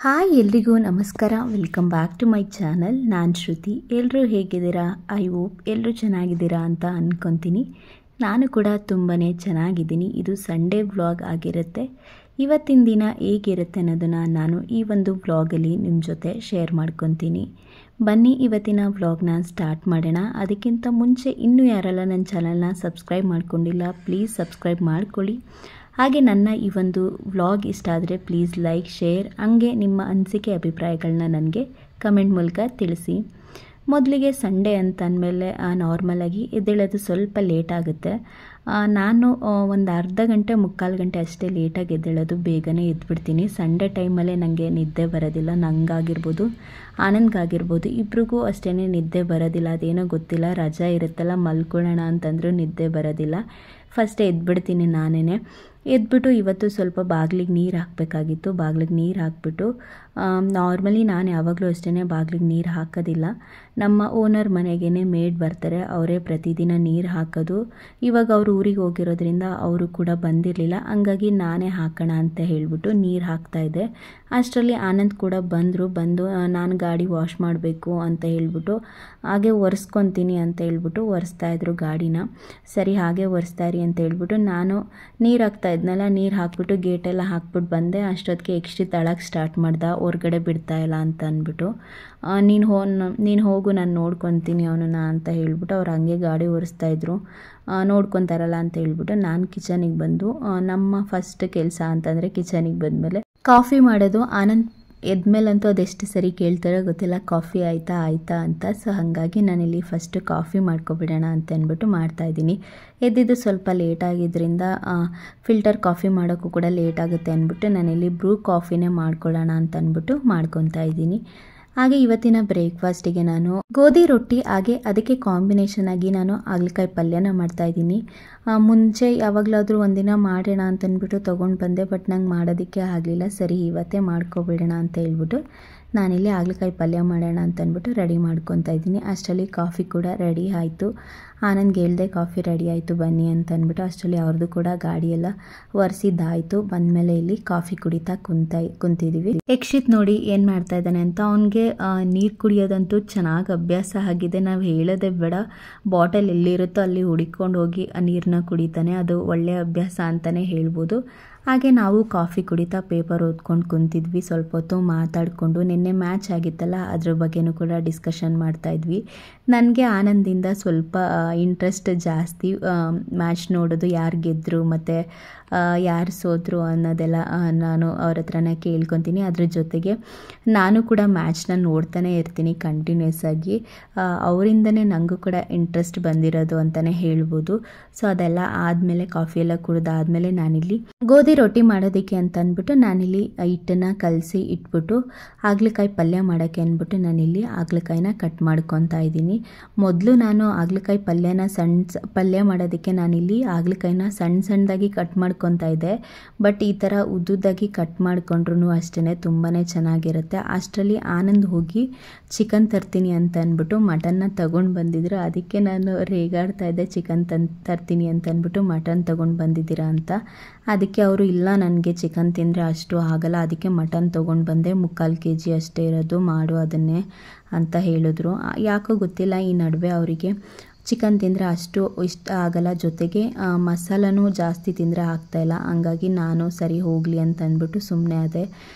Hi ಎಲ್ರಿಗೂ ನಮಸ್ಕಾರ. Welcome back to my channel. ನಾನು ಶ್ರುತಿ. ಎಲ್ಲರೂ ಹೇಗಿದ್ದೀರಾ? ಐ ಹೋಪ್ ಎಲ್ಲರೂ ಚೆನ್ನಾಗಿದ್ದೀರಾ ಅಂತ ಅಂದ್ಕೊತೀನಿ. ನಾನು ಕೂಡ ತುಂಬಾ ಚೆನ್ನಾಗಿದ್ದೀನಿ. ಇದು ಸಂಡೇ ವ್ಲಾಗ್ ಆಗಿರುತ್ತೆ. ಇವತ್ತಿನ ದಿನ ಹೇಗಿರುತ್ತೆ ಅನ್ನೋದನ್ನು ನಾನು ಈ ಒಂದು ವ್ಲಾಗಲ್ಲಿ ನಿಮ್ಮ ಜೊತೆ ಶೇರ್ ಮಾಡ್ಕೊತೀನಿ. ಬನ್ನಿ ಇವತ್ತಿನ ವ್ಲಾಗ್ನ ಸ್ಟಾರ್ಟ್ ಮಾಡೋಣ. ಅದಕ್ಕಿಂತ ಮುಂಚೆ ಇನ್ನೂ ಯಾರೆಲ್ಲ ನನ್ನ ಚಾನಲ್ನ ಸಬ್ಸ್ಕ್ರೈಬ್ ಮಾಡ್ಕೊಂಡಿಲ್ಲ ಪ್ಲೀಸ್ ಸಬ್ಸ್ಕ್ರೈಬ್ ಮಾಡ್ಕೊಳ್ಳಿ. ಹಾಗೆ ನನ್ನ ಈ ಒಂದು ವ್ಲಾಗ್ ಇಷ್ಟ ಆದರೆ ಪ್ಲೀಸ್ ಲೈಕ್, ಶೇರ್, ಹಂಗೆ ನಿಮ್ಮ ಅನಿಸಿಕೆ ಅಭಿಪ್ರಾಯಗಳನ್ನ ನನಗೆ ಕಮೆಂಟ್ ಮೂಲಕ ತಿಳಿಸಿ. ಮೊದಲಿಗೆ ಸಂಡೇ ಅಂತ ಅಂದಮೇಲೆ ನಾರ್ಮಲಾಗಿ ಎದ್ದೇಳೋದು ಸ್ವಲ್ಪ ಲೇಟ್ ಆಗುತ್ತೆ. ನಾನು ಒಂದು ಅರ್ಧ ಗಂಟೆ ಮುಕ್ಕಾಲು ಗಂಟೆ ಅಷ್ಟೇ ಲೇಟಾಗಿ ಎದ್ದೇಳೋದು, ಬೇಗನೆ ಎದ್ಬಿಡ್ತೀನಿ. ಸಂಡೇ ಟೈಮಲ್ಲೇ ನನಗೆ ನಿದ್ದೆ ಬರೋದಿಲ್ಲ. ನಂಗಾಗಿರ್ಬೋದು, ಆನಂದ್ಗಾಗಿರ್ಬೋದು, ಇಬ್ರಿಗೂ ಅಷ್ಟೇ ನಿದ್ದೆ ಬರೋದಿಲ್ಲ. ಅದೇನೋ ಗೊತ್ತಿಲ್ಲ, ರಜಾ ಇರುತ್ತಲ್ಲ ಮಲ್ಕೊಳ್ಳೋಣ ಅಂತಂದರೂ ನಿದ್ದೆ ಬರೋದಿಲ್ಲ. ಫಸ್ಟ್ ಎದ್ಬಿಡ್ತೀನಿ ನಾನೇ. ಎದ್ಬಿಟ್ಟು ಇವತ್ತು ಸ್ವಲ್ಪ ಬಾಗಿಲಿಗೆ ನೀರು ಹಾಕಬೇಕಾಗಿತ್ತು. ಬಾಗಿಲಿಗೆ ನೀರು ಹಾಕ್ಬಿಟ್ಟು ನಾರ್ಮಲಿ ನಾನು ಯಾವಾಗಲೂ ಅಷ್ಟೇ ಬಾಗಿಲಿಗೆ ನೀರು ಹಾಕೋದಿಲ್ಲ. ನಮ್ಮ ಓನರ್ ಮನೆಗೇ ಮೇಡ್ ಬರ್ತಾರೆ, ಅವರೇ ಪ್ರತಿದಿನ ನೀರು ಹಾಕೋದು. ಇವಾಗ ಅವರು ಊರಿಗೆ ಹೋಗಿರೋದ್ರಿಂದ ಅವರು ಕೂಡ ಬಂದಿರಲಿಲ್ಲ, ಹಂಗಾಗಿ ನಾನೇ ಹಾಕೋಣ ಅಂತ ಹೇಳಿಬಿಟ್ಟು ನೀರು ಹಾಕ್ತಾಯಿದ್ದೆ. ಅಷ್ಟರಲ್ಲಿ ಆನಂದ್ ಕೂಡ ಬಂದು ನಾನು ಗಾಡಿ ವಾಶ್ ಮಾಡಬೇಕು ಅಂತ ಹೇಳ್ಬಿಟ್ಟು ಹಾಗೆ ಒರೆಸ್ಕೊತೀನಿ ಅಂತ ಹೇಳ್ಬಿಟ್ಟು ಒರೆಸ್ತಾಯಿದ್ರು ಗಾಡಿನ. ಸರಿ ಹಾಗೆ ಒರೆಸ್ತಾಯಿರಿ ಅಂತ ಹೇಳ್ಬಿಟ್ಟು ನಾನು ನೀರು ಹಾಕ್ತಾ ಇದ್ನಲ್ಲ, ನೀರು ಹಾಕ್ಬಿಟ್ಟು ಗೇಟೆಲ್ಲ ಹಾಕ್ಬಿಟ್ಟು ಬಂದೆ. ಅಷ್ಟೊತ್ತಿಗೆ ಎಕ್ಸ್ಟ್ರಿ ತಳಕ್ಕೆ ಸ್ಟಾರ್ಟ್ ಮಾಡ್ದೆ, ಹೊರ್ಗಡೆ ಬಿಡ್ತಾಯಿಲ್ಲ ಅಂತ ಅಂದ್ಬಿಟ್ಟು. ನೀನು ಹೋಗು, ನಾನು ನೋಡ್ಕೊತೀನಿ ಅವನನ್ನು ಅಂತ ಹೇಳ್ಬಿಟ್ಟು ಅವ್ರು ಹಂಗೆ ಗಾಡಿ ಒರೆಸ್ತಾಯಿದ್ರು. ನೋಡ್ಕೊತಾರಲ್ಲ ಅಂತ ಹೇಳ್ಬಿಟ್ಟು ನಾನು ಕಿಚನಿಗೆ ಬಂದು, ನಮ್ಮ ಫಸ್ಟ್ ಕೆಲಸ ಅಂತಂದರೆ ಕಿಚನಿಗೆ ಬಂದಮೇಲೆ ಕಾಫಿ ಮಾಡೋದು. ಆನಂದ್ ಎದ್ಮೇಲಂತೂ ಅದೆಷ್ಟು ಸರಿ ಕೇಳ್ತಾರೋ ಗೊತ್ತಿಲ್ಲ, ಕಾಫಿ ಆಯಿತಾ ಅಂತ. ಸೊ ಹಾಗಾಗಿ ನಾನಿಲ್ಲಿ ಫಸ್ಟು ಕಾಫಿ ಮಾಡ್ಕೊಬಿಡೋಣ ಅಂತ ಅಂದ್ಬಿಟ್ಟು ಮಾಡ್ತಾಯಿದ್ದೀನಿ. ಎದ್ದಿದ್ದು ಸ್ವಲ್ಪ ಲೇಟ್ ಆಗಿದ್ದರಿಂದ ಫಿಲ್ಟರ್ ಕಾಫಿ ಮಾಡೋಕ್ಕೂ ಕೂಡ ಲೇಟ್ ಆಗುತ್ತೆ ಅಂದ್ಬಿಟ್ಟು ನಾನಿಲ್ಲಿ ಬ್ರೂ ಕಾಫಿನೇ ಮಾಡ್ಕೊಳ್ಳೋಣ ಅಂತ ಅಂದ್ಬಿಟ್ಟು ಮಾಡ್ಕೊತಾ ಇದ್ದೀನಿ. ಹಾಗೆ ಇವತ್ತಿನ ಬ್ರೇಕ್ಫಾಸ್ಟಿಗೆ ನಾನು ಗೋಧಿ ರೊಟ್ಟಿ, ಹಾಗೆ ಅದಕ್ಕೆ ಕಾಂಬಿನೇಷನ್ ಆಗಿ ನಾನು ಹಾಗಲಕಾಯಿ ಪಲ್ಯನ ಮಾಡ್ತಾಯಿದ್ದೀನಿ. ಮುಂಚೆ ಯಾವಾಗಲಾದರೂ ಒಂದಿನ ಮಾಡೋಣ ಅಂತಂದ್ಬಿಟ್ಟು ತೊಗೊಂಡು ಬಂದೆ, ಬಟ್ ನಂಗೆ ಮಾಡೋದಕ್ಕೆ ಆಗಲಿಲ್ಲ. ಸರಿ ಇವತ್ತೇ ಮಾಡ್ಕೊಬಿಡೋಣ ಅಂತ ಹೇಳ್ಬಿಟ್ಟು ನಾನಿಲ್ಲಿ ಹಾಗಲಕಾಯಿ ಪಲ್ಯ ಮಾಡೋಣ ಅಂತಂದ್ಬಿಟ್ಟು ರೆಡಿ ಮಾಡ್ಕೊತಾ ಇದ್ದೀನಿ. ಅಷ್ಟರಲ್ಲಿ ಕಾಫಿ ಕೂಡ ರೆಡಿ ಆಯಿತು. ಆನಂದ್ಗೆ ಹೇಳ್ದೆ ಕಾಫಿ ರೆಡಿ ಆಯಿತು ಬನ್ನಿ ಅಂತ ಅಂದ್ಬಿಟ್ಟು. ಅಷ್ಟರಲ್ಲಿ ಅವ್ರದ್ದು ಕೂಡ ಗಾಡಿಯೆಲ್ಲ ಒರೆಸಿದ್ದಾಯಿತು. ಬಂದಮೇಲೆ ಇಲ್ಲಿ ಕಾಫಿ ಕುಡಿತಾ ಕುಂತಿದ್ದೀವಿ. ಯಕ್ಷಿತ್ ನೋಡಿ ಏನು ಮಾಡ್ತಾ ಇದ್ದಾನೆ ಅಂತ. ಅವನಿಗೆ ನೀರು ಕುಡಿಯೋದಂತೂ ಚೆನ್ನಾಗಿ ಅಭ್ಯಾಸ ಆಗಿದೆ. ನಾವು ಹೇಳೋದೇ ಬೇಡ, ಬಾಟಲ್ ಎಲ್ಲಿರುತ್ತೋ ಅಲ್ಲಿ ಹುಡುಕೊಂಡು ಹೋಗಿ ಆ ನೀರನ್ನ ಕುಡಿತಾನೆ. ಅದು ಒಳ್ಳೆಯ ಅಭ್ಯಾಸ ಅಂತಲೇ ಹೇಳ್ಬೋದು. ಹಾಗೆ ನಾವು ಕಾಫಿ ಕುಡಿತಾ ಪೇಪರ್ ಓದ್ಕೊಂಡು ಕುಂತಿದ್ವಿ. ಸ್ವಲ್ಪ ಹೊತ್ತು ಮಾತಾಡಿಕೊಂಡು, ನಿನ್ನೆ ಮ್ಯಾಚ್ ಆಗಿತ್ತಲ್ಲ ಅದ್ರ ಬಗ್ಗೆನೂ ಕೂಡ ಡಿಸ್ಕಷನ್ ಮಾಡ್ತಾಯಿದ್ವಿ. ನನಗೆ ಆನಂದಿಂದ ಸ್ವಲ್ಪ ಇಂಟ್ರೆಸ್ಟ್ ಜಾಸ್ತಿ ಮ್ಯಾಚ್ ನೋಡೋದು, ಯಾರು ಗೆದ್ದರು ಮತ್ತು ಯಾರು ಸೋತರು ಅನ್ನೋದೆಲ್ಲ ನಾನು ಅವ್ರ ಹತ್ರನೇ ಕೇಳ್ಕೊತೀನಿ. ಅದ್ರ ಜೊತೆಗೆ ನಾನು ಕೂಡ ಮ್ಯಾಚ್ನ ನೋಡ್ತಾನೆ ಇರ್ತೀನಿ ಕಂಟಿನ್ಯೂಸ್ ಆಗಿ. ಅವರಿಂದನೇ ನನಗೂ ಕೂಡ ಇಂಟ್ರೆಸ್ಟ್ ಬಂದಿರೋದು ಅಂತಲೇ ಹೇಳ್ಬೋದು. ಸೊ ಅದೆಲ್ಲ ಆದಮೇಲೆ ಕಾಫಿ ಎಲ್ಲ ಕುಡಿದಾದ್ಮೇಲೆ ನಾನಿಲ್ಲಿ ಗೋಧಿ ರೊಟ್ಟಿ ಮಾಡೋದಕ್ಕೆ ಅಂತ ಅಂದ್ಬಿಟ್ಟು ನಾನಿಲ್ಲಿ ಹಿಟ್ಟನ್ನು ಕಲಸಿ ಇಟ್ಬಿಟ್ಟು ಹಾಗಲಕಾಯಿ ಪಲ್ಯ ಮಾಡೋಕ್ಕೆ ಅಂದ್ಬಿಟ್ಟು ನಾನಿಲ್ಲಿ ಹಾಗಲಕಾಯಿನ ಕಟ್ ಮಾಡ್ಕೊತಾ ಇದ್ದೀನಿ. ಮೊದಲು ನಾನು ಹಾಗಲಕಾಯಿ ಪಲ್ಯ ಮಾಡೋದಕ್ಕೆ ನಾನಿಲ್ಲಿ ಹಾಗಲಕಾಯಿನ ಸಣ್ಣದಾಗಿ ಕಟ್ ಮಾಡ್ಕೊತಾ ಇದ್ದೆ. ಬಟ್ ಈ ಥರ ಉದ್ದುದ್ದಾಗಿ ಕಟ್ ಮಾಡ್ಕೊಂಡ್ರೂ ಅಷ್ಟೇ ತುಂಬಾ ಚೆನ್ನಾಗಿರುತ್ತೆ. ಅಷ್ಟರಲ್ಲಿ ಆನಂದ್ ಹೋಗಿ ಚಿಕನ್ ತರ್ತೀನಿ ಅಂತ ಅಂದ್ಬಿಟ್ಟು ಮಟನ್ನ ತೊಗೊಂಡು ಬಂದಿದ್ರು. ಅದಕ್ಕೆ ನಾನು ರೇಗಾಡ್ತಾ ಇದ್ದೆ, ಚಿಕನ್ ತರ್ತೀನಿ ಅಂತ ಅಂದ್ಬಿಟ್ಟು ಮಟನ್ ತೊಗೊಂಡು ಬಂದಿದ್ದೀರಾ ಅಂತ. ಅದಕ್ಕೆ ಅವರು ಇಲ್ಲ ನನಗೆ ಚಿಕನ್ ತಿಂದರೆ ಅಷ್ಟು ಆಗಲ್ಲ, ಅದಕ್ಕೆ ಮಟನ್ ತೊಗೊಂಡು ಬಂದೆ, 3/4 kg ಅಷ್ಟೇ ಇರೋದು, ಮಾಡು ಅದನ್ನೇ ಅಂತ ಹೇಳಿದ್ರು. ಯಾಕೋ ಗೊತ್ತಿಲ್ಲ, ಈ ನಡುವೆ ಅವರಿಗೆ ಚಿಕನ್ ತಿಂದರೆ ಅಷ್ಟು ಇಷ್ಟ ಆಗಲ್ಲ, ಜೊತೆಗೆ ಮಸಾಲನೂ ಜಾಸ್ತಿ ತಿಂದರೆ ಆಗ್ತಾಯಿಲ್ಲ. ಹಂಗಾಗಿ ನಾನು ಸರಿ ಹೋಗಲಿ ಅಂತ ಅಂದ್ಬಿಟ್ಟು ಸುಮ್ಮನೆ ಆದೆ.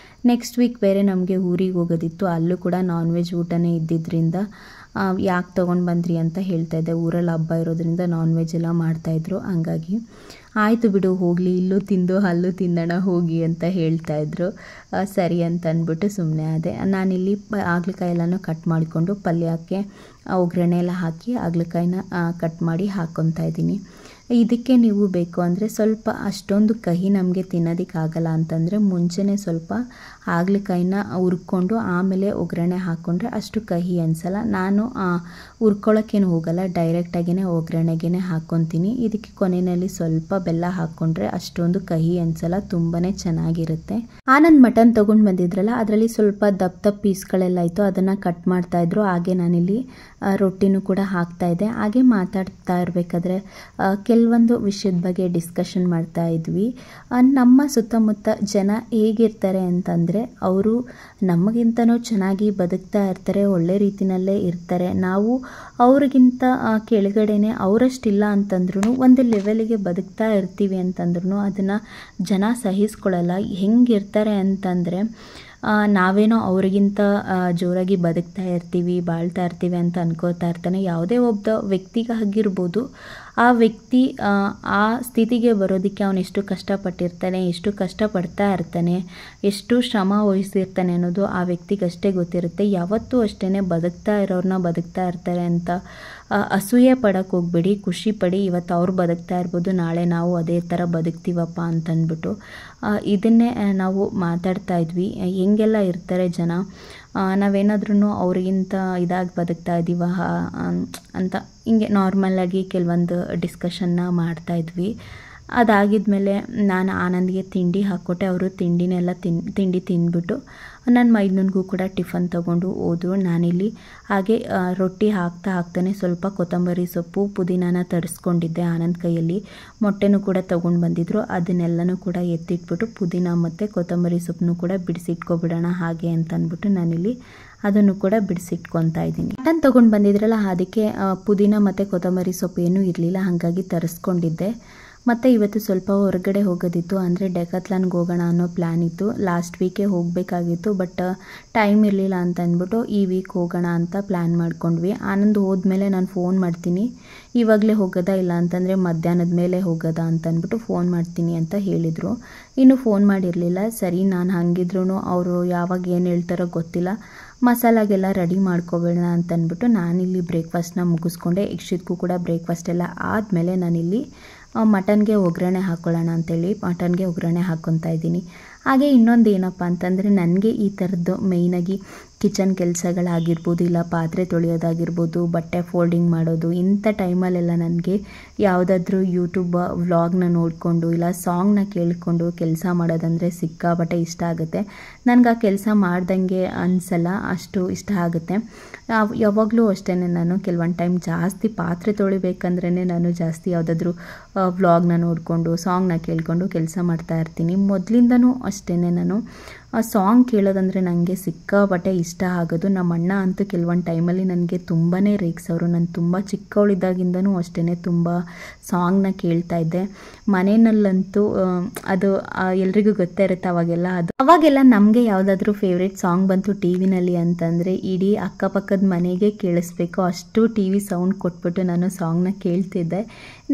ನೆಕ್ಸ್ಟ್ ವೀಕ್ ಬೇರೆ ನಮಗೆ ಊರಿಗೆ ಹೋಗೋದಿತ್ತು. ಅಲ್ಲೂ ಕೂಡ ನಾನ್ ವೆಜ್ ಊಟನೇ ಇದ್ದಿದ್ದರಿಂದ ಯಾಕೆ ತೊಗೊಂಡು ಬಂದ್ರಿ ಅಂತ ಹೇಳ್ತಾ ಇದ್ದೆ. ಊರಲ್ಲಿ ಹಬ್ಬ ಇರೋದ್ರಿಂದ ನಾನ್ ವೆಜ್ ಎಲ್ಲ ಮಾಡ್ತಾಯಿದ್ರು. ಹಂಗಾಗಿ ಆಯಿತು ಬಿಡು ಹೋಗಲಿ, ಇಲ್ಲೂ ತಿಂದು ಅಲ್ಲೂ ತಿನ್ನೋಣ ಹೋಗಿ ಅಂತ ಹೇಳ್ತಾಯಿದ್ರು. ಸರಿ ಅಂತ ಅಂದ್ಬಿಟ್ಟು ಸುಮ್ಮನೆ ಆದೆ. ನಾನಿಲ್ಲಿ ಹಾಗಲಕಾಯಿ ಎಲ್ಲನೂ ಕಟ್ ಮಾಡಿಕೊಂಡು ಪಲ್ಯಕ್ಕೆ ಒಗ್ಗರಣೆ ಎಲ್ಲ ಹಾಕಿ ಹಾಗಲಕಾಯಿನ ಕಟ್ ಮಾಡಿ ಹಾಕ್ಕೊತಾ ಇದ್ದೀನಿ. ಇದಕ್ಕೆ ನೀವು ಬೇಕು ಅಂದರೆ ಸ್ವಲ್ಪ ಅಷ್ಟೊಂದು ಕಹಿ ನಮಗೆ ತಿನ್ನೋದಕ್ಕಾಗಲ್ಲ ಅಂತಂದರೆ ಮುಂಚೆನೇ ಸ್ವಲ್ಪ ಹಾಗಲಕಾಯಿನ ಹುರ್ಕೊಂಡು ಆಮೇಲೆ ಒಗ್ಗರಣೆ ಹಾಕ್ಕೊಂಡ್ರೆ ಅಷ್ಟು ಕಹಿ ಅನಿಸಲ್ಲ. ನಾನು ಹುರ್ಕೊಳ್ಳೋಕ್ಕೇನು ಹೋಗಲ್ಲ, ಡೈರೆಕ್ಟಾಗಿಯೇ ಒಗ್ಗರಣೆಗೆ ಹಾಕ್ಕೊತೀನಿ. ಇದಕ್ಕೆ ಕೊನೆಯಲ್ಲಿ ಸ್ವಲ್ಪ ಬೆಲ್ಲ ಹಾಕ್ಕೊಂಡ್ರೆ ಅಷ್ಟೊಂದು ಕಹಿ ಅನಿಸಲ್ಲ, ತುಂಬಾ ಚೆನ್ನಾಗಿರುತ್ತೆ. ಆನಂದ್ ಮಟನ್ ತೊಗೊಂಡು ಬಂದಿದ್ರಲ್ಲ, ಅದರಲ್ಲಿ ಸ್ವಲ್ಪ ದಪ್ಪ ಪೀಸ್ಗಳೆಲ್ಲ ಇತ್ತು, ಅದನ್ನು ಕಟ್ ಮಾಡ್ತಾಯಿದ್ರು. ಹಾಗೆ ನಾನಿಲ್ಲಿ ರೊಟ್ಟಿನೂ ಕೂಡ ಹಾಕ್ತಾಯಿದ್ದೆ. ಹಾಗೆ ಮಾತಾಡ್ತಾ ಇರಬೇಕಾದ್ರೆ ಕೆಲವೊಂದು ವಿಷಯದ ಬಗ್ಗೆ ಡಿಸ್ಕಷನ್ ಮಾಡ್ತಾ ಇದ್ವಿ. ನಮ್ಮ ಸುತ್ತಮುತ್ತ ಜನ ಹೇಗಿರ್ತಾರೆ ಅಂತಂದರೆ, ಅವರು ನಮಗಿಂತನೂ ಚೆನ್ನಾಗಿ ಬದುಕ್ತಾ ಇರ್ತಾರೆ, ಒಳ್ಳೆ ರೀತಿಯಲ್ಲೇ ಇರ್ತಾರೆ. ನಾವು ಅವ್ರಿಗಿಂತ ಕೆಳಗಡೆನೆ ಅವರಷ್ಟಿಲ್ಲ ಅಂತಂದ್ರೂ ಒಂದು ಲೆವೆಲಿಗೆ ಬದುಕ್ತಾ ಇರ್ತೀವಿ ಅಂತಂದ್ರೂ ಅದನ್ನು ಜನ ಸಹಿಸ್ಕೊಳ್ಳಲ್ಲ. ಹೆಂಗಿರ್ತಾರೆ ಅಂತಂದರೆ, ನಾವೇನೋ ಅವ್ರಿಗಿಂತ ಜೋರಾಗಿ ಬದುಕ್ತಾ ಇರ್ತೀವಿ, ಬಾಳ್ತಾ ಇರ್ತೀವಿ ಅಂತ ಅನ್ಕೋತಾ ಇರ್ತಾನೆ. ಯಾವುದೇ ಒಬ್ಬ ವ್ಯಕ್ತಿಗಾಗಿರ್ಬೋದು, ಆ ವ್ಯಕ್ತಿ ಆ ಸ್ಥಿತಿಗೆ ಬರೋದಕ್ಕೆ ಅವನು ಎಷ್ಟು ಕಷ್ಟಪಟ್ಟಿರ್ತಾನೆ, ಎಷ್ಟು ಕಷ್ಟಪಡ್ತಾ ಇರ್ತಾನೆ, ಎಷ್ಟು ಶ್ರಮ ವಹಿಸಿರ್ತಾನೆ ಅನ್ನೋದು ಆ ವ್ಯಕ್ತಿಗಷ್ಟೇ ಗೊತ್ತಿರುತ್ತೆ. ಯಾವತ್ತೂ ಅಷ್ಟೇ ಬದುಕ್ತಾ ಇರೋರನ್ನ ಬದುಕ್ತಾ ಇರ್ತಾರೆ ಅಂತ ಅಸೂಯೆ ಪಡಕ್ಕೆ ಹೋಗ್ಬೇಡಿ, ಖುಷಿ ಪಡಿ. ಇವತ್ತು ಅವ್ರು ಬದುಕ್ತಾ ಇರ್ಬೋದು, ನಾಳೆ ನಾವು ಅದೇ ಥರ ಬದುಕ್ತೀವಪ್ಪ ಅಂತಂದ್ಬಿಟ್ಟು ಇದನ್ನೇ ನಾವು ಮಾತಾಡ್ತಾ ಇದ್ವಿ. ಹೆಂಗೆಲ್ಲ ಇರ್ತಾರೆ ಜನ, ನಾವೇನಾದ್ರೂ ಅವ್ರಿಗಿಂತ ಇದಾಗಿ ಬದುಕ್ತಾ ಇದ್ದೀವ ಅಂತ ಹಿಂಗೆ ನಾರ್ಮಲಾಗಿ ಕೆಲವೊಂದು ಡಿಸ್ಕಷನ್ನ ಮಾಡ್ತಾಯಿದ್ವಿ. ಅದಾಗಿದ್ಮೇಲೆ ನಾನು ಆನಂದ್ಗೆ ತಿಂಡಿ ಹಾಕ್ಕೊಟ್ಟೆ. ಅವರು ತಿಂಡಿನೆಲ್ಲ ತಿಂಡಿ ತಿಂದ್ಬಿಟ್ಟು ನನ್ನ ಮೈದನಿಗೂ ಕೂಡ ಟಿಫನ್ ತೊಗೊಂಡು ಹೋದರು. ನಾನಿಲ್ಲಿ ಹಾಗೆ ರೊಟ್ಟಿ ಹಾಕ್ತಾನೆ ಸ್ವಲ್ಪ ಕೊತ್ತಂಬರಿ ಸೊಪ್ಪು ಪುದೀನಾನ ತರಿಸ್ಕೊಂಡಿದ್ದೆ ಆನಂದ್ ಕೈಯಲ್ಲಿ. ಮೊಟ್ಟೆನೂ ಕೂಡ ತೊಗೊಂಡು ಬಂದಿದ್ದರು. ಅದನ್ನೆಲ್ಲನೂ ಕೂಡ ಎತ್ತಿಟ್ಬಿಟ್ಟು ಪುದೀನ ಮತ್ತು ಕೊತ್ತಂಬರಿ ಸೊಪ್ಪನ್ನು ಕೂಡ ಬಿಡಿಸಿಟ್ಕೊಬಿಡೋಣ ಹಾಗೆ ಅಂತ ಅಂದ್ಬಿಟ್ಟು ನಾನಿಲ್ಲಿ ಅದನ್ನು ಕೂಡ ಬಿಡಿಸಿಟ್ಕೊತಾ ಇದ್ದೀನಿ. ಮಟನ್ ತೊಗೊಂಡು ಬಂದಿದ್ರಲ್ಲ, ಅದಕ್ಕೆ ಪುದೀನ ಮತ್ತು ಕೊತ್ತಂಬರಿ ಸೊಪ್ಪು ಏನೂ ಇರಲಿಲ್ಲ, ಹಾಗಾಗಿ ತರಿಸ್ಕೊಂಡಿದ್ದೆ. ಮತ್ತು ಇವತ್ತು ಸ್ವಲ್ಪ ಹೊರಗಡೆ ಹೋಗೋದಿತ್ತು, ಅಂದರೆ ಡೆಕಾಥ್ಲಾನ್ಗೆ ಹೋಗೋಣ ಅನ್ನೋ ಪ್ಲ್ಯಾನ್ ಇತ್ತು. ಲಾಸ್ಟ್ ವೀಕೇ ಹೋಗಬೇಕಾಗಿತ್ತು, ಬಟ್ ಟೈಮ್ ಇರಲಿಲ್ಲ ಅಂತ ಅಂದ್ಬಿಟ್ಟು ಈ ವೀಕ್ ಹೋಗೋಣ ಅಂತ ಪ್ಲ್ಯಾನ್ ಮಾಡ್ಕೊಂಡ್ವಿ. ಆನಂದ್ ಹೋದ್ಮೇಲೆ ನಾನು ಫೋನ್ ಮಾಡ್ತೀನಿ, ಇವಾಗಲೇ ಹೋಗೋದಾ ಇಲ್ಲ ಅಂತಂದರೆ ಮಧ್ಯಾಹ್ನದ ಮೇಲೆ ಹೋಗೋದಾ ಅಂತ ಅಂದ್ಬಿಟ್ಟು ಫೋನ್ ಮಾಡ್ತೀನಿ ಅಂತ ಹೇಳಿದರು. ಇನ್ನೂ ಫೋನ್ ಮಾಡಿರಲಿಲ್ಲ. ಸರಿ, ನಾನು ಹಂಗಿದ್ರೂ ಅವರು ಯಾವಾಗ ಏನು ಹೇಳ್ತಾರೋ ಗೊತ್ತಿಲ್ಲ, ಮಸಾಲಾಗೆಲ್ಲ ರೆಡಿ ಮಾಡ್ಕೊಬೇಡ ಅಂತ ಅಂದ್ಬಿಟ್ಟು ನಾನಿಲ್ಲಿ ಬ್ರೇಕ್ಫಾಸ್ಟ್ನ ಮುಗಿಸ್ಕೊಂಡೆ. ಯಕ್ಷಿತ್ಗೂ ಕೂಡ ಬ್ರೇಕ್ಫಾಸ್ಟ್ ಎಲ್ಲ ಆದಮೇಲೆ ನಾನಿಲ್ಲಿ ಮಟನ್ಗೆ ಒಗ್ಗರಣೆ ಹಾಕ್ಕೊಳ್ಳೋಣ ಅಂತೇಳಿ ಮಟನ್ಗೆ ಒಗ್ಗರಣೆ ಹಾಕ್ಕೊತಾ ಇದ್ದೀನಿ. ಹಾಗೆ ಇನ್ನೊಂದು ಏನಪ್ಪ ಅಂತಂದರೆ, ನನಗೆ ಈ ಥರದ್ದು ಮೇಯ್ನಾಗಿ ಕಿಚನ್ ಕೆಲಸಗಳಾಗಿರ್ಬೋದು, ಇಲ್ಲ ಪಾತ್ರೆ ತೊಳೆಯೋದಾಗಿರ್ಬೋದು, ಬಟ್ಟೆ ಫೋಲ್ಡಿಂಗ್ ಮಾಡೋದು, ಇಂಥ ಟೈಮಲ್ಲೆಲ್ಲ ನನಗೆ ಯಾವುದಾದ್ರೂ ಯೂಟ್ಯೂಬ್ ವ್ಲಾಗ್ನ ನೋಡಿಕೊಂಡು ಇಲ್ಲ ಸಾಂಗ್ನ ಕೇಳಿಕೊಂಡು ಕೆಲಸ ಮಾಡೋದಂದರೆ ಸಿಕ್ಕಾಪಟ್ಟೆ ಇಷ್ಟ ಆಗುತ್ತೆ. ನನಗೆ ಆ ಕೆಲಸ ಮಾಡ್ದಂಗೆ ಅನಿಸಲ್ಲ, ಅಷ್ಟು ಇಷ್ಟ ಆಗುತ್ತೆ. ಯಾವಾಗಲೂ ಅಷ್ಟೇ, ನಾನು ಕೆಲವೊಂದು ಟೈಮ್ ಜಾಸ್ತಿ ಪಾತ್ರೆ ತೊಳಿಬೇಕಂದ್ರೇ ನಾನು ಜಾಸ್ತಿ ಯಾವುದಾದ್ರೂ ವ್ಲಾಗ್ನ ನೋಡಿಕೊಂಡು ಸಾಂಗ್ನ ಕೇಳಿಕೊಂಡು ಕೆಲಸ ಮಾಡ್ತಾ ಇರ್ತೀನಿ. ಮೊದಲಿಂದನೂ ಅಷ್ಟೇ, ನಾನು ಆ ಸಾಂಗ್ ಕೇಳೋದಂದರೆ ನನಗೆ ಸಿಕ್ಕಾಪಟ್ಟೆ ಇಷ್ಟ ಆಗೋದು. ನಮ್ಮ ಅಣ್ಣ ಅಂತೂ ಕೆಲವೊಂದು ಟೈಮಲ್ಲಿ ನನಗೆ ತುಂಬಾ ರೇಗಿಸೋರು. ನಾನು ತುಂಬ ಚಿಕ್ಕವಳಿದ್ದಾಗಿಂದನೂ ಅಷ್ಟೇ ತುಂಬ ಸಾಂಗ್ನ ಕೇಳ್ತಾ ಇದ್ದೆ. ಮನೆಯಲ್ಲಂತೂ ಅದು ಎಲ್ರಿಗೂ ಗೊತ್ತೇ ಇರುತ್ತೆ ಅವಾಗೆಲ್ಲ ನಮಗೆ ಯಾವುದಾದ್ರೂ ಫೇವ್ರೇಟ್ ಸಾಂಗ್ ಬಂತು ಟಿ ವಿನಲ್ಲಿ ಅಂತಂದರೆ ಇಡೀ ಅಕ್ಕಪಕ್ಕದ ಮನೆಗೆ ಕೇಳಿಸ್ಬೇಕು, ಅಷ್ಟು ಟಿ ವಿ ಸೌಂಡ್ ಕೊಟ್ಬಿಟ್ಟು ನಾನು ಸಾಂಗ್ನ ಕೇಳ್ತಿದ್ದೆ.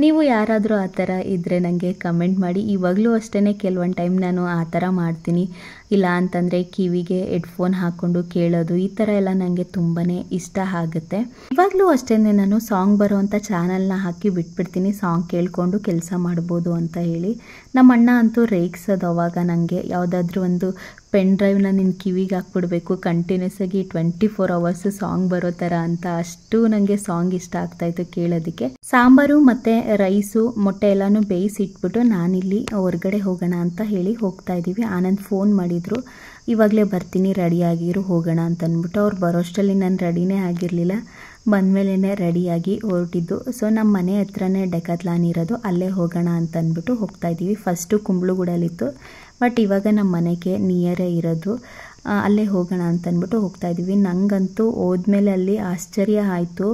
ನೀವು ಯಾರಾದರೂ ಆ ಥರ ಇದ್ದರೆ ನನಗೆ ಕಮೆಂಟ್ ಮಾಡಿ. ಇವಾಗಲೂ ಅಷ್ಟೇ ಕೆಲವೊಂದು ಟೈಮ್ ನಾನು ಆ ಥರ ಮಾಡ್ತೀನಿ. ಇಲ್ಲ ಅಂತಂದರೆ ಕಿವಿಗೆ ಹೆಡ್ಫೋನ್ ಹಾಕ್ಕೊಂಡು ಕೇಳೋದು, ಈ ಥರ ಎಲ್ಲ ನನಗೆ ತುಂಬಾ ಇಷ್ಟ ಆಗುತ್ತೆ. ಇವಾಗಲೂ ಅಷ್ಟೇ, ನಾನು ಸಾಂಗ್ ಬರೋವಂಥ ಚಾನಲ್ನ ಹಾಕಿ ಬಿಟ್ಬಿಡ್ತೀನಿ, ಸಾಂಗ್ ಕೇಳಿಕೊಂಡು ಕೆಲಸ ಮಾಡ್ಬೋದು ಅಂತ ಹೇಳಿ. ನಮ್ಮ ಅಣ್ಣ ಅಂತೂ ರೇಗಿಸೋದು ಅವಾಗ ನನಗೆ, ಯಾವುದಾದ್ರೂ ಒಂದು ಪೆನ್ ಡ್ರೈವ್ನ ನಿನ್ನ ಕಿವಿಗೆ ಹಾಕ್ಬಿಡ್ಬೇಕು, ಕಂಟಿನ್ಯೂಸ್ ಆಗಿ 24 hours ಸಾಂಗ್ ಬರೋ ಥರ ಅಂತ. ಅಷ್ಟು ನನಗೆ ಸಾಂಗ್ ಇಷ್ಟ ಆಗ್ತಾಯಿತ್ತು ಕೇಳೋದಕ್ಕೆ. ಸಾಂಬಾರು ಮತ್ತು ರೈಸು ಮೊಟ್ಟೆ ಎಲ್ಲನೂ ಬೇಯಿಸಿಟ್ಬಿಟ್ಟು ನಾನಿಲ್ಲಿ ಹೊರಗಡೆ ಹೋಗೋಣ ಅಂತ ಹೇಳಿ ಹೋಗ್ತಾ ಇದ್ದೀವಿ. ಆನಂದ್ ಫೋನ್ ಮಾಡಿದರು, ಇವಾಗಲೇ ಬರ್ತೀನಿ ರೆಡಿಯಾಗಿರು ಹೋಗೋಣ ಅಂತ ಅಂದ್ಬಿಟ್ಟು. ಅವ್ರು ಬರೋಷ್ಟರಲ್ಲಿ ನಾನು ರೆಡಿನೇ ಆಗಿರಲಿಲ್ಲ, ಬಂದಮೇಲೆ ರೆಡಿಯಾಗಿ ಹೊರಟಿದ್ದು. ಸೊ ನಮ್ಮ ಮನೆ ಹತ್ರನೇ ಡೆಕಾಥ್ಲಾನ್ ಇರೋದು, ಅಲ್ಲೇ ಹೋಗೋಣ ಅಂತ ಅಂದ್ಬಿಟ್ಟು ಹೋಗ್ತಾ ಇದ್ದೀವಿ. ಫಸ್ಟು ಕುಂಬ್ಳಗೂಡಲ್ಲಿತ್ತು, ಬಟ್ ಇವಾಗ ನಮ್ಮ ಮನೆಗೆ ನಿಯರೇ ಇರೋದು, ಅಲ್ಲೇ ಹೋಗೋಣ ಅಂತಂದ್ಬಿಟ್ಟು ಹೋಗ್ತಾ ಇದ್ದೀವಿ. ನನಗಂತೂ ಹೋದ್ಮೇಲೆ ಅಲ್ಲಿ ಆಶ್ಚರ್ಯ ಆಯಿತು.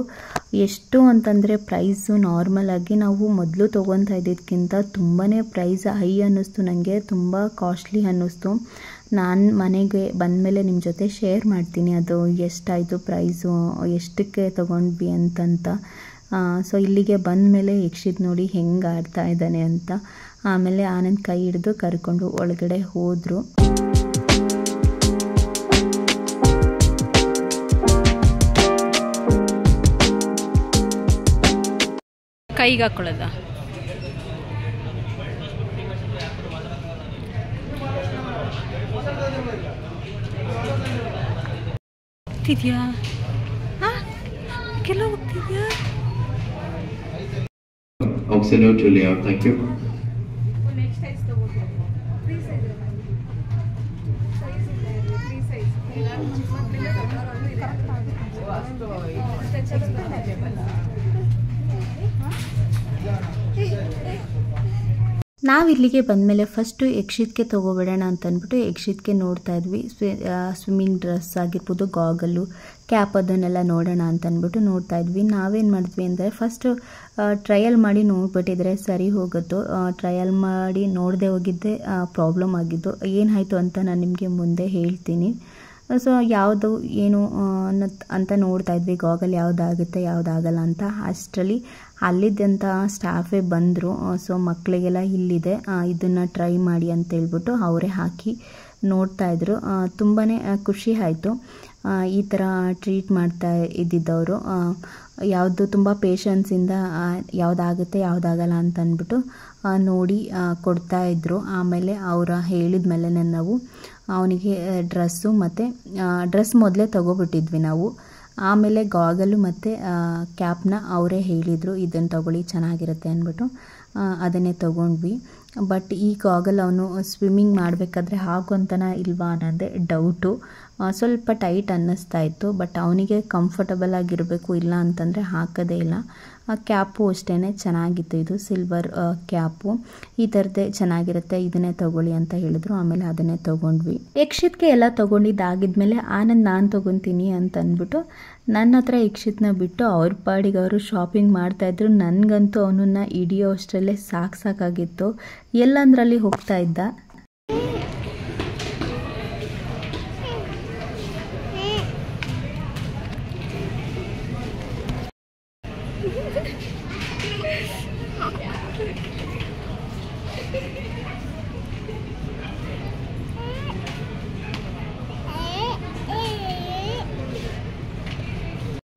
ಎಷ್ಟು ಅಂತಂದರೆ ಪ್ರೈಸು ನಾರ್ಮಲಾಗಿ ನಾವು ಮೊದಲು ತೊಗೊತಾ ಇದ್ದಿದ್ದಕ್ಕಿಂತ ತುಂಬಾ ಪ್ರೈಸ್ ಹೈ ಅನ್ನಿಸ್ತು ನನಗೆ, ತುಂಬ ಕಾಸ್ಟ್ಲಿ ಅನ್ನಿಸ್ತು. ನಾನು ಮನೆಗೆ ಬಂದಮೇಲೆ ನಿಮ್ಮ ಜೊತೆ ಶೇರ್ ಮಾಡ್ತೀನಿ ಅದು ಎಷ್ಟಾಯಿತು ಪ್ರೈಸು, ಎಷ್ಟಕ್ಕೆ ತೊಗೊಂಡ್ವಿ ಅಂತಂತ. ಸೊ ಇಲ್ಲಿಗೆ ಬಂದಮೇಲೆ ಯಕ್ಷಿತ್ ನೋಡಿ ಹೆಂಗೆ ಆಡ್ತಾ ಇದ್ದಾನೆ ಅಂತ. ಆಮೇಲೆ ಆನಂದ್ ಕೈ ಹಿಡಿದು ಕರ್ಕೊಂಡು ಒಳಗಡೆ ಹೋದರು. ಕೈಗೆ ಹಾಕೊಳ್ಳೋದ ಹೋಗ್ತಿದ್ಯಾ? ಕೆಲವು ಹೋಗ್ತಿದ್ಯಾ? Auxilio Julia, thank you. ನಾವು ಇಲ್ಲಿಗೆ ಬಂದಮೇಲೆ ಫಸ್ಟು ಯಕ್ಷಿತ್ಗೆ ತೊಗೊಬಿಡೋಣ ಅಂತಂದ್ಬಿಟ್ಟು ಯಕ್ಷಿತ್ಗೆ ನೋಡ್ತಾ ಇದ್ವಿ. ಸ್ವಿಮ್ಮಿಂಗ್ ಡ್ರೆಸ್ ಆಗಿರ್ಬೋದು, ಗಾಗಲ್ಲು, ಕ್ಯಾಪ್ ಅದನ್ನೆಲ್ಲ ನೋಡೋಣ ಅಂತಂದ್ಬಿಟ್ಟು ನೋಡ್ತಾ ಇದ್ವಿ. ನಾವೇನು ಮಾಡಿದ್ವಿ ಅಂದರೆ ಫಸ್ಟು ಟ್ರಯಲ್ ಮಾಡಿ ನೋಡ್ಬಿಟ್ಟಿದ್ರೆ ಸರಿ ಹೋಗುತ್ತೋ. ಟ್ರಯಲ್ ಮಾಡಿ ನೋಡದೆ ಹೋಗಿದ್ದೆ ಪ್ರಾಬ್ಲಮ್ ಆಗಿದ್ದು. ಏನಾಯಿತು ಅಂತ ನಾನು ನಿಮಗೆ ಮುಂದೆ ಹೇಳ್ತೀನಿ. ಸೊ ಯಾವುದು ಏನು ಅಂತ ನೋಡ್ತಾ ಇದ್ವಿ, ಗಾಗಲ್ ಯಾವುದಾಗುತ್ತೆ ಯಾವುದಾಗಲ್ಲ ಅಂತ. ಅಷ್ಟರಲ್ಲಿ ಅಲ್ಲಿದ್ದಂಥ ಸ್ಟಾಫೇ ಬಂದರು. ಸೊ ಮಕ್ಕಳಿಗೆಲ್ಲ ಇಲ್ಲಿದೆ, ಇದನ್ನು ಟ್ರೈ ಮಾಡಿ ಅಂತ ಹೇಳ್ಬಿಟ್ಟು ಅವರೇ ಹಾಕಿ ನೋಡ್ತಾಯಿದ್ರು. ತುಂಬಾ ಖುಷಿ ಆಯಿತು ಈ ಥರ ಟ್ರೀಟ್ ಮಾಡ್ತಾ ಇದ್ದಿದ್ದವರು. ಯಾವುದು ತುಂಬ ಪೇಷನ್ಸಿಂದ ಯಾವುದಾಗುತ್ತೆ ಯಾವುದಾಗಲ್ಲ ಅಂತ ಅಂದ್ಬಿಟ್ಟು ನೋಡಿ ಕೊಡ್ತಾಯಿದ್ರು. ಆಮೇಲೆ ಅವರ ಹೇಳಿದ ಮೇಲೆ ನಾವು ಅವನಿಗೆ ಡ್ರೆಸ್ಸು ಮತ್ತು ಡ್ರೆಸ್ ಮೊದಲೇ ತೊಗೊಬಿಟ್ಟಿದ್ವಿ ನಾವು. ಆಮೇಲೆ ಗಾಗಲು ಮತ್ತು ಕ್ಯಾಪ್ನ ಅವರೇ ಹೇಳಿದರು ಇದನ್ನು ತೊಗೊಳ್ಳಿ ಚೆನ್ನಾಗಿರುತ್ತೆ ಅಂದ್ಬಿಟ್ಟು ಅದನ್ನೇ ತೊಗೊಂಡ್ವಿ. ಬಟ್ ಈ ಗಾಗಲ್ ಅವನು ಸ್ವಿಮ್ಮಿಂಗ್ ಮಾಡಬೇಕಾದ್ರೆ ಹಾಕೊಂತನ ಇಲ್ವಾ ಅನ್ನೋದೇ ಡೌಟು. ಸ್ವಲ್ಪ ಟೈಟ್ ಅನ್ನಿಸ್ತಾ ಇತ್ತು. ಬಟ್ ಅವನಿಗೆ ಕಂಫರ್ಟಬಲ್ ಆಗಿರಬೇಕು, ಇಲ್ಲ ಅಂತಂದರೆ ಹಾಕೋದೇ ಇಲ್ಲ. ಕ್ಯಾಪು ಅಷ್ಟೇ ಚೆನ್ನಾಗಿತ್ತು. ಇದು ಸಿಲ್ವರ್ ಕ್ಯಾಪು, ಈ ಥರದ್ದೇ ಚೆನ್ನಾಗಿರುತ್ತೆ, ಇದನ್ನೇ ತೊಗೊಳ್ಳಿ ಅಂತ ಹೇಳಿದ್ರು. ಆಮೇಲೆ ಅದನ್ನೇ ತೊಗೊಂಡ್ವಿ. ಯಕ್ಷಿತ್ಗೆ ಎಲ್ಲ ತೊಗೊಂಡಿದ್ದಾಗಿದ್ಮೇಲೆ ಆನಂದ್ ನಾನು ತೊಗೊತೀನಿ ಅಂತ ಅಂದ್ಬಿಟ್ಟು ನನ್ನ ಹತ್ರ ಯಕ್ಷಿತ್ನ ಬಿಟ್ಟು ಅವ್ರ ಪಾಡಿಗೆ ಅವರು ಶಾಪಿಂಗ್ ಮಾಡ್ತಾಯಿದ್ರು. ನನಗಂತೂ ಅವನನ್ನು ಹಿಡಿಯೋ ಅಷ್ಟರಲ್ಲೇ ಸಾಕಾಗಿತ್ತು. ಎಲ್ಲಂದ್ರಲ್ಲಿ ಹೋಗ್ತಾ ಇದ್ದ.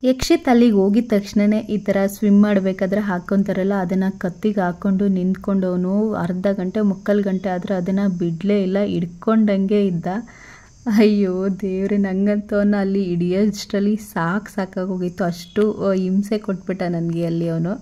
ಯಕ್ಷಿತ್ ಅಲ್ಲಿಗೆ ಹೋಗಿದ ತಕ್ಷಣವೇ ಈ ಥರ ಸ್ವಿಮ್ ಮಾಡಬೇಕಾದ್ರೆ ಹಾಕ್ಕೊತಾರಲ್ಲ, ಅದನ್ನು ಕತ್ತಿಗೆ ಹಾಕ್ಕೊಂಡು ನಿಂತ್ಕೊಂಡು ಅವನು ಅರ್ಧ ಗಂಟೆ ಮುಕ್ಕಾಲು ಗಂಟೆ ಆದರೆ ಅದನ್ನು ಬಿಡಲೇ ಇಲ್ಲ, ಹಿಡ್ಕೊಂಡಂಗೆ ಇದ್ದ. ಅಯ್ಯೋ ದೇವ್ರೆ, ನಂಗಂತೂ ಅವನು ಅಲ್ಲಿ ಹಿಡಿಯೋಷ್ಟರಲ್ಲಿ ಸಾಕಾಗೋಗಿತ್ತು. ಅಷ್ಟು ಹಿಂಸೆ ಕೊಟ್ಬಿಟ್ಟ ನನಗೆ ಅಲ್ಲಿ ಅವನು.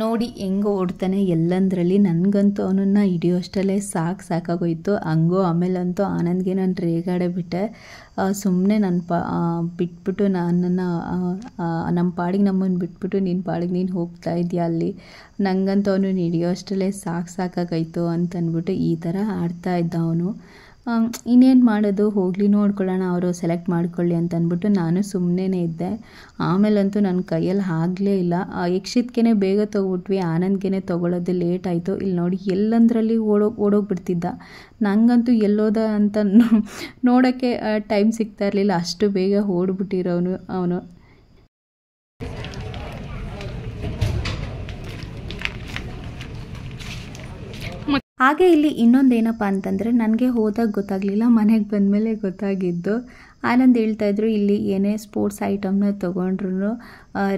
ನೋಡಿ ಹೆಂಗೋ ಓಡ್ತಾನೆ ಎಲ್ಲಂದ್ರಲ್ಲಿ. ನನಗಂತೂ ಅವನನ್ನು ಹಿಡಿಯೋಷ್ಟಲ್ಲೇ ಸಾಕಾಗೋಯ್ತು. ಹಂಗೋ ಆಮೇಲಂತೂ ಆನಂದ್ಗೆ ನಾನು ರೇಗಾಡೇ ಬಿಟ್ಟೆ. ಸುಮ್ಮನೆ ನನ್ನ ಬಿಟ್ಬಿಟ್ಟು ನನ್ನನ್ನು ನಮ್ಮ ಪಾಡಿಗೆ ನಮ್ಮನ್ನು ಬಿಟ್ಬಿಟ್ಟು ನಿನ್ನ ಪಾಡಿಗೆ ನೀನು ಹೋಗ್ತಾ ಇದೆಯಾ ಅಲ್ಲಿ, ನನಗಂತೂ ಅವನು ಹಿಡಿಯೋಷ್ಟಲ್ಲೇ ಸಾಕಾಗೋಯ್ತು ಅಂತಂದ್ಬಿಟ್ಟು ಈ ಥರ ಆಡ್ತಾ ಇದ್ದ ಅವನು. ಇನ್ನೇನು ಮಾಡೋದು, ಹೋಗಲಿ ನೋಡ್ಕೊಳ್ಳೋಣ, ಅವರು ಸೆಲೆಕ್ಟ್ ಮಾಡ್ಕೊಳ್ಳಿ ಅಂತ ಅಂದ್ಬಿಟ್ಟು ನಾನು ಸುಮ್ಮನೆ ಇದ್ದೆ. ಆಮೇಲಂತೂ ನನ್ನ ಕೈಯಲ್ಲಿ ಆಗಲೇ ಇಲ್ಲ. ಯಕ್ಷಿತ್ಗೆ ಬೇಗ ತೊಗೊಬಿಟ್ವಿ, ಆನಂದ್ಗೆ ತೊಗೊಳೋದು ಲೇಟ್ ಆಯಿತು. ಇಲ್ಲಿ ನೋಡಿ ಎಲ್ಲಂದ್ರಲ್ಲಿ ಓಡೋಗ್ಬಿಡ್ತಿದ್ದ. ನನಗಂತೂ ಎಲ್ಲೋದ ಅಂತ ನೋಡೋಕ್ಕೆ ಟೈಮ್ ಸಿಗ್ತಾ ಇರಲಿಲ್ಲ, ಅಷ್ಟು ಬೇಗ ಓಡ್ಬಿಟ್ಟಿರೋನು ಅವನು. ಹಾಗೆ ಇಲ್ಲಿ ಇನ್ನೊಂದೇನಪ್ಪ ಅಂತಂದರೆ ನನಗೆ ಹೋದಾಗ ಗೊತ್ತಾಗಲಿಲ್ಲ, ಮನೆಗೆ ಬಂದಮೇಲೆ ಗೊತ್ತಾಗಿದ್ದು. ಆನಂದ್ ಹೇಳ್ತಾಯಿದ್ರು ಇಲ್ಲಿ ಏನೇ ಸ್ಪೋರ್ಟ್ಸ್ ಐಟಮ್ನ ತೊಗೊಂಡ್ರು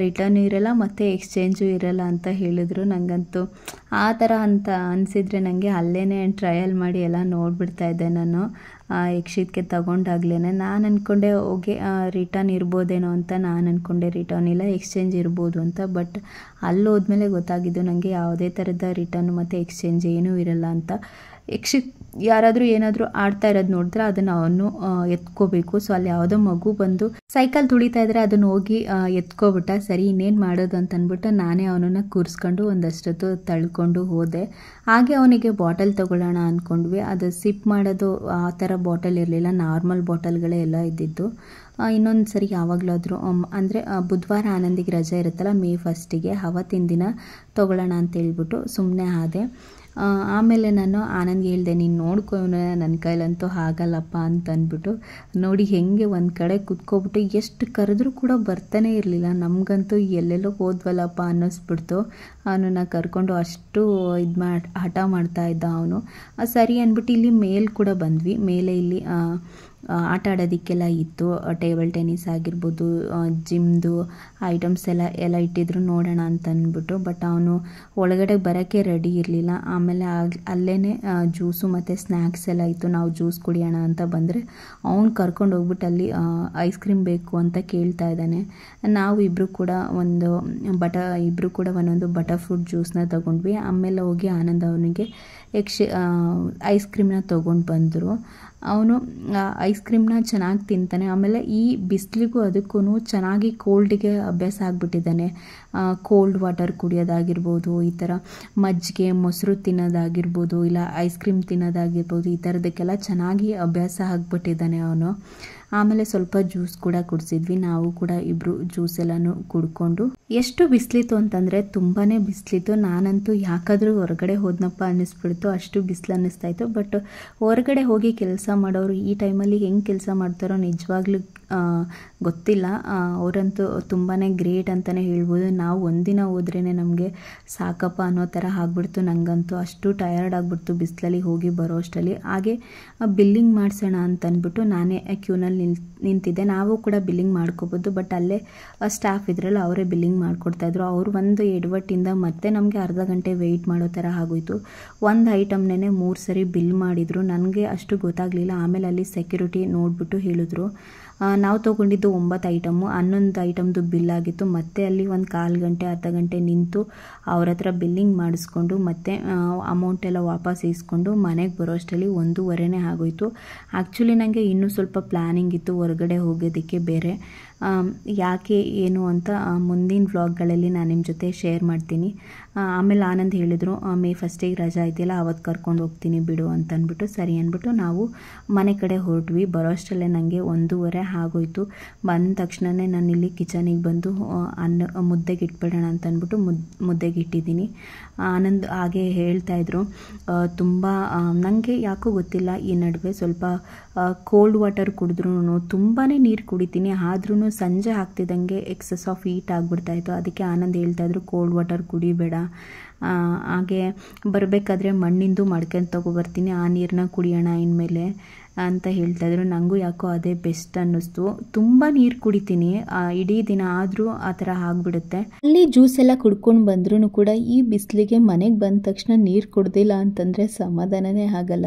ರಿಟರ್ನ್ ಇರೋಲ್ಲ ಮತ್ತು ಎಕ್ಸ್ಚೇಂಜು ಇರೋಲ್ಲ ಅಂತ ಹೇಳಿದ್ರು. ನನಗಂತೂ ಆ ಥರ ಅಂತ ಅನಿಸಿದರೆ ನನಗೆ ಅಲ್ಲೇ ಟ್ರಯಲ್ ಮಾಡಿ ಎಲ್ಲ ನೋಡಿಬಿಡ್ತಾ ಇದ್ದೆ ನಾನು. ಯಕ್ಷಿತ್ಗೆ ತೊಗೊಂಡಾಗ್ಲೇ ನಾನು ಅಂದ್ಕೊಂಡೆ ಹೋಗಿ ರಿಟರ್ನ್ ಇರ್ಬೋದೇನೋ ಅಂತ. ನಾನು ಅಂದ್ಕೊಂಡೆ ರಿಟರ್ನ್ ಇಲ್ಲ, ಎಕ್ಸ್ಚೇಂಜ್ ಇರ್ಬೋದು ಅಂತ. ಬಟ್ ಅಲ್ಲಿ ಹೋದ್ಮೇಲೆ ಗೊತ್ತಾಗಿದ್ದು ನನಗೆ ಯಾವುದೇ ಥರದ ರಿಟರ್ನ್ ಮತ್ತು ಎಕ್ಸ್ಚೇಂಜ್ ಏನೂ ಇರಲ್ಲ ಅಂತ. ಯಕ್ಷಿತ್ ಯಾರಾದರೂ ಏನಾದರೂ ಆಡ್ತಾ ಇರೋದು ನೋಡಿದ್ರೆ ಅದನ್ನು ಅವನು ಎತ್ಕೋಬೇಕು. ಸೊ ಅಲ್ಲಿ ಯಾವುದೋ ಮಗು ಬಂದು ಸೈಕಲ್ ತುಳಿತಾ ಇದ್ರೆ ಅದನ್ನು ಹೋಗಿ ಎತ್ಕೋಬಿಟ್ಟ. ಸರಿ ಇನ್ನೇನು ಮಾಡೋದು ಅಂತ ಅಂದ್ಬಿಟ್ಟು ನಾನೇ ಅವನನ್ನು ಕೂರಿಸ್ಕೊಂಡು ಒಂದಷ್ಟೊತ್ತು ತಳ್ಕೊಂಡು ಹೋದೆ. ಹಾಗೆ ಅವನಿಗೆ ಬಾಟಲ್ ತೊಗೊಳ್ಳೋಣ ಅಂದ್ಕೊಂಡ್ವಿ. ಅದು ಸಿಪ್ ಮಾಡೋದು ಆ ಥರ ಬಾಟಲ್ ಇರಲಿಲ್ಲ, ನಾರ್ಮಲ್ ಬಾಟಲ್ಗಳೇ ಎಲ್ಲ ಇದ್ದಿದ್ದು. ಇನ್ನೊಂದು ಸರಿ ಯಾವಾಗಲಾದರೂ ಅಂದರೆ ಬುಧವಾರ ಆನಂದಿಗೆ ರಜೆ ಇರುತ್ತಲ್ಲ, ಮೇ 1ಗೆ, ಅವತ್ತಿನ ದಿನ ತೊಗೊಳ್ಳೋಣ ಅಂತೇಳ್ಬಿಟ್ಟು ಸುಮ್ಮನೆ ಆದೆ. ಆಮೇಲೆ ನಾನು ಆನಂದ್ಗೆ ಹೇಳಿದೆ, ನೀನು ನೋಡ್ಕೊ, ನನ್ನ ಕೈಲಂತೂ ಆಗಲ್ಲಪ್ಪ ಅಂತ ಅಂದ್ಬಿಟ್ಟು. ನೋಡಿ ಹೆಂಗೆ ಒಂದು ಕಡೆ ಕುತ್ಕೊಬಿಟ್ಟು ಎಷ್ಟು ಕರೆದ್ರೂ ಕೂಡ ಬರ್ತಾನೆ ಇರಲಿಲ್ಲ. ನಮಗಂತೂ ಎಲ್ಲೆಲ್ಲೋ ಹೋದ್ವಲ್ಲಪ್ಪ ಅನ್ನಿಸ್ಬಿಡ್ತು. ಅವನನ್ನು ಕರ್ಕೊಂಡು ಅಷ್ಟು ಹಠ ಮಾಡ್ತಾ ಇದ್ದ ಅವನು. ಸರಿ ಅಂದ್ಬಿಟ್ಟು ಇಲ್ಲಿ ಮೇಲೆ ಕೂಡ ಬಂದ್ವಿ. ಮೇಲೆ ಇಲ್ಲಿ ಆಟ ಆಡೋದಕ್ಕೆಲ್ಲ ಇತ್ತು, ಟೇಬಲ್ ಟೆನ್ನಿಸ್ ಆಗಿರ್ಬೋದು, ಜಿಮ್ದು ಐಟಮ್ಸ್ ಎಲ್ಲ ಇಟ್ಟಿದ್ರು ನೋಡೋಣ ಅಂತ ಅಂದ್ಬಿಟ್ಟು. ಬಟ್ ಅವನು ಒಳಗಡೆ ಬರೋಕ್ಕೆ ರೆಡಿ ಇರಲಿಲ್ಲ. ಆಮೇಲೆ ಅಲ್ಲೇ ಜ್ಯೂಸು ಮತ್ತು ಸ್ನ್ಯಾಕ್ಸ್ ಎಲ್ಲ ಇತ್ತು. ನಾವು ಜ್ಯೂಸ್ ಕುಡಿಯೋಣ ಅಂತ ಬಂದರೆ ಅವ್ನು ಕರ್ಕೊಂಡು ಹೋಗ್ಬಿಟ್ಟು ಅಲ್ಲಿ ಐಸ್ ಕ್ರೀಮ್ ಬೇಕು ಅಂತ ಕೇಳ್ತಾ ಇದ್ದಾನೆ. ನಾವು ಇಬ್ಬರು ಕೂಡ ಒಂದೊಂದು ಬಟರ್ ಫ್ರೂಟ್ ಜ್ಯೂಸನ್ನ ತೊಗೊಂಡ್ವಿ. ಆಮೇಲೆ ಹೋಗಿ ಆನಂದ್ ಅವನಿಗೆ ಐಸ್ ಕ್ರೀಮ್ನ ತೊಗೊಂಡು ಬಂದರು. ಅವನು ಐಸ್ ಕ್ರೀಮ್ನ ಚೆನ್ನಾಗಿ ತಿಂತಾನೆ. ಆಮೇಲೆ ಈ ಬಿಸಿಲಿಗೂ ಅದಕ್ಕೂ ಚೆನ್ನಾಗಿ ಕೋಲ್ಡಿಗೆ ಅಭ್ಯಾಸ ಆಗಿಬಿಟ್ಟಿದ್ದಾನೆ. ಕೋಲ್ಡ್ ವಾಟರ್ ಕುಡಿಯೋದಾಗಿರ್ಬೋದು, ಈ ಥರ ಮಜ್ಜಿಗೆ ಮೊಸರು ತಿನ್ನೋದಾಗಿರ್ಬೋದು, ಇಲ್ಲ ಐಸ್ ಕ್ರೀಮ್ ತಿನ್ನೋದಾಗಿರ್ಬೋದು, ಈ ಥರದಕ್ಕೆಲ್ಲ ಚೆನ್ನಾಗಿ ಅಭ್ಯಾಸ ಆಗಿಬಿಟ್ಟಿದ್ದಾನೆ ಅವನು. ಆಮೇಲೆ ಸ್ವಲ್ಪ ಜ್ಯೂಸ್ ಕೂಡ ಕುಡಿಸಿದ್ವಿ. ನಾವು ಕೂಡ ಇಬ್ಬರು ಜ್ಯೂಸ್ ಎಲ್ಲನೂ ಕುಡ್ಕೊಂಡು. ಎಷ್ಟು ಬಿಸಿಲಿತ್ತು ಅಂತಂದರೆ ತುಂಬಾ ಬಿಸಿಲಿತ್ತು. ನಾನಂತೂ ಯಾಕಾದರೂ ಹೊರಗಡೆ ಹೋದ್ನಪ್ಪ ಅನ್ನಿಸ್ಬಿಡ್ತು, ಅಷ್ಟು ಬಿಸಿಲು ಅನ್ನಿಸ್ತಾಯಿತ್ತು. ಬಟ್ ಹೊರಗಡೆ ಹೋಗಿ ಕೆಲಸ ಮಾಡೋರು ಈ ಟೈಮಲ್ಲಿ ಹೆಂಗೆ ಕೆಲಸ ಮಾಡ್ತಾರೋ ನಿಜವಾಗ್ಲೂ ಗೊತ್ತಿಲ್ಲ. ಅವರಂತೂ ತುಂಬಾ ಗ್ರೇಟ್ ಅಂತಲೇ ಹೇಳ್ಬೋದು. ನಾವು ಒಂದಿನ ಹೋದ್ರೇ ನಮಗೆ ಸಾಕಪ್ಪ ಅನ್ನೋ ಥರ ಆಗ್ಬಿಡ್ತು. ನನಗಂತೂ ಅಷ್ಟು ಟಯರ್ಡ್ ಆಗಿಬಿಡ್ತು ಬಿಸಿಲಲ್ಲಿ ಹೋಗಿ ಬರೋ ಅಷ್ಟರಲ್ಲಿ. ಹಾಗೆ ಬಿಲ್ಲಿಂಗ್ ಮಾಡಿಸೋಣ ಅಂತಂದ್ಬಿಟ್ಟು ನಾನೇ ಕ್ಯೂನಲ್ಲಿ ನಿಂತಿದ್ದೆ. ನಾವು ಕೂಡ ಬಿಲ್ಲಿಂಗ್ ಮಾಡ್ಕೋಬೋದು, ಬಟ್ ಅಲ್ಲೇ ಸ್ಟಾಫ್ ಇದ್ರಲ್ಲ ಅವರೇ ಬಿಲ್ಲಿಂಗ್ ಮಾಡಿಕೊಡ್ತಾಯಿದ್ರು. ಅವರು ಒಂದು ಎಡವಟ್ಟಿಂದ ಮತ್ತೆ ನಮಗೆ ಅರ್ಧ ಗಂಟೆ ವೆಯ್ಟ್ ಮಾಡೋ ಥರ ಆಗೋಯಿತು. ಒಂದು ಐಟಮ್ನೇ 3 ಸರಿ ಬಿಲ್ ಮಾಡಿದರು. ನನಗೆ ಅಷ್ಟು ಗೊತ್ತಾಗಲಿಲ್ಲ. ಆಮೇಲೆ ಅಲ್ಲಿ ಸೆಕ್ಯೂರಿಟಿ ನೋಡಿಬಿಟ್ಟು ಹೇಳಿದ್ರು, ನಾವು ತೊಗೊಂಡಿದ್ದು 9 ಐಟಮು, 11 ಐಟಮ್ದು ಬಿಲ್ ಆಗಿತ್ತು. ಮತ್ತೆ ಅಲ್ಲಿ ಒಂದು 1/4 ಗಂಟೆ ಅರ್ಧ ಗಂಟೆ ನಿಂತು ಅವ್ರ ಹತ್ರ ಬಿಲ್ಲಿಂಗ್ ಮಾಡಿಸ್ಕೊಂಡು ಮತ್ತೆ ಅಮೌಂಟ್ ಎಲ್ಲ ವಾಪಸ್ ಇಸ್ಕೊಂಡು ಮನೆಗೆ ಬರೋ ಅಷ್ಟರಲ್ಲಿ 1:30 ಆಗೋಯಿತು. ಆ್ಯಕ್ಚುಲಿ ನನಗೆ ಇನ್ನೂ ಸ್ವಲ್ಪ ಪ್ಲ್ಯಾನಿಂಗ್ ಇತ್ತು ಹೊರಗಡೆ ಹೋಗೋದಕ್ಕೆ ಬೇರೆ. ಯಾಕೆ ಏನು ಅಂತ ಮುಂದಿನ ವ್ಲಾಗ್ಗಳಲ್ಲಿ ನಾನು ನಿಮ್ಮ ಜೊತೆ ಶೇರ್ ಮಾಡ್ತೀನಿ. ಆಮೇಲೆ ಆನಂದ್ ಹೇಳಿದರು, ಮೇ 1 ರಜಾ ಇದೆಯಲ್ಲ ಅವತ್ತು ಕರ್ಕೊಂಡು ಹೋಗ್ತೀನಿ ಬಿಡು ಅಂತಂದ್ಬಿಟ್ಟು ಸರಿ ಅಂದ್ಬಿಟ್ಟು ನಾವು ಮನೆ ಕಡೆ ಹೊರಟ್ವಿ. ಬರೋ ಅಷ್ಟರಲ್ಲೇ ನನಗೆ 1:30 ಆಗೋಯಿತು. ಬಂದ ತಕ್ಷಣವೇ ನಾನು ಇಲ್ಲಿ ಕಿಚನಿಗೆ ಬಂದು ಮುದ್ದೆಗೆ ಇಟ್ಬಿಡೋಣ ಅಂತಂದ್ಬಿಟ್ಟು ಮುದ್ದೆಗೆ ಇಟ್ಟಿದ್ದೀನಿ. ಆನಂದ್ ಹಾಗೆ ಹೇಳ್ತಾಯಿದ್ರು, ತುಂಬ ನನಗೆ ಯಾಕೋ ಗೊತ್ತಿಲ್ಲ ಈ ನಡುವೆ ಸ್ವಲ್ಪ ಕೋಲ್ಡ್ ವಾಟರ್ ಕುಡಿದ್ರೂ ತುಂಬಾ ನೀರು ಕುಡಿತೀನಿ, ಆದ್ರೂ ಸಂಜೆ ಆಗ್ತಿದ್ದಂಗೆ ಎಕ್ಸಸ್ ಆಫ್ ಹೀಟ್ ಆಗಿಬಿಡ್ತಾಯಿತ್ತು. ಅದಕ್ಕೆ ಆನಂದ್ ಹೇಳ್ತಾಯಿದ್ರು ಕೋಲ್ಡ್ ವಾಟರ್ ಕುಡಿಬೇಡ, ಹಾಗೆ ಬರಬೇಕಾದ್ರೆ ಮಣ್ಣಿಂದು ಮಡ್ಕೊಂಡು ತೊಗೊಬರ್ತೀನಿ, ಆ ನೀರನ್ನ ಕುಡಿಯೋಣ ಇನ್ಮೇಲೆ ಅಂತ ಹೇಳ್ತಾಯಿದ್ರು. ನನಗೂ ಯಾಕೋ ಅದೇ ಬೆಸ್ಟ್ ಅನ್ನಿಸ್ತು. ತುಂಬ ನೀರು ಕುಡಿತೀನಿ ಇಡೀ ದಿನ, ಆದರೂ ಆ ಥರ ಆಗಿಬಿಡುತ್ತೆ. ಅಲ್ಲಿ ಜ್ಯೂಸ್ ಎಲ್ಲ ಕುಡ್ಕೊಂಡು ಬಂದ್ರೂ ಕೂಡ ಈ ಬಿಸಿಲಿಗೆ ಮನೆಗೆ ಬಂದ ತಕ್ಷಣ ನೀರು ಕುಡ್ದಿಲ್ಲ ಅಂತಂದರೆ ಸಮಾಧಾನನೇ ಆಗಲ್ಲ.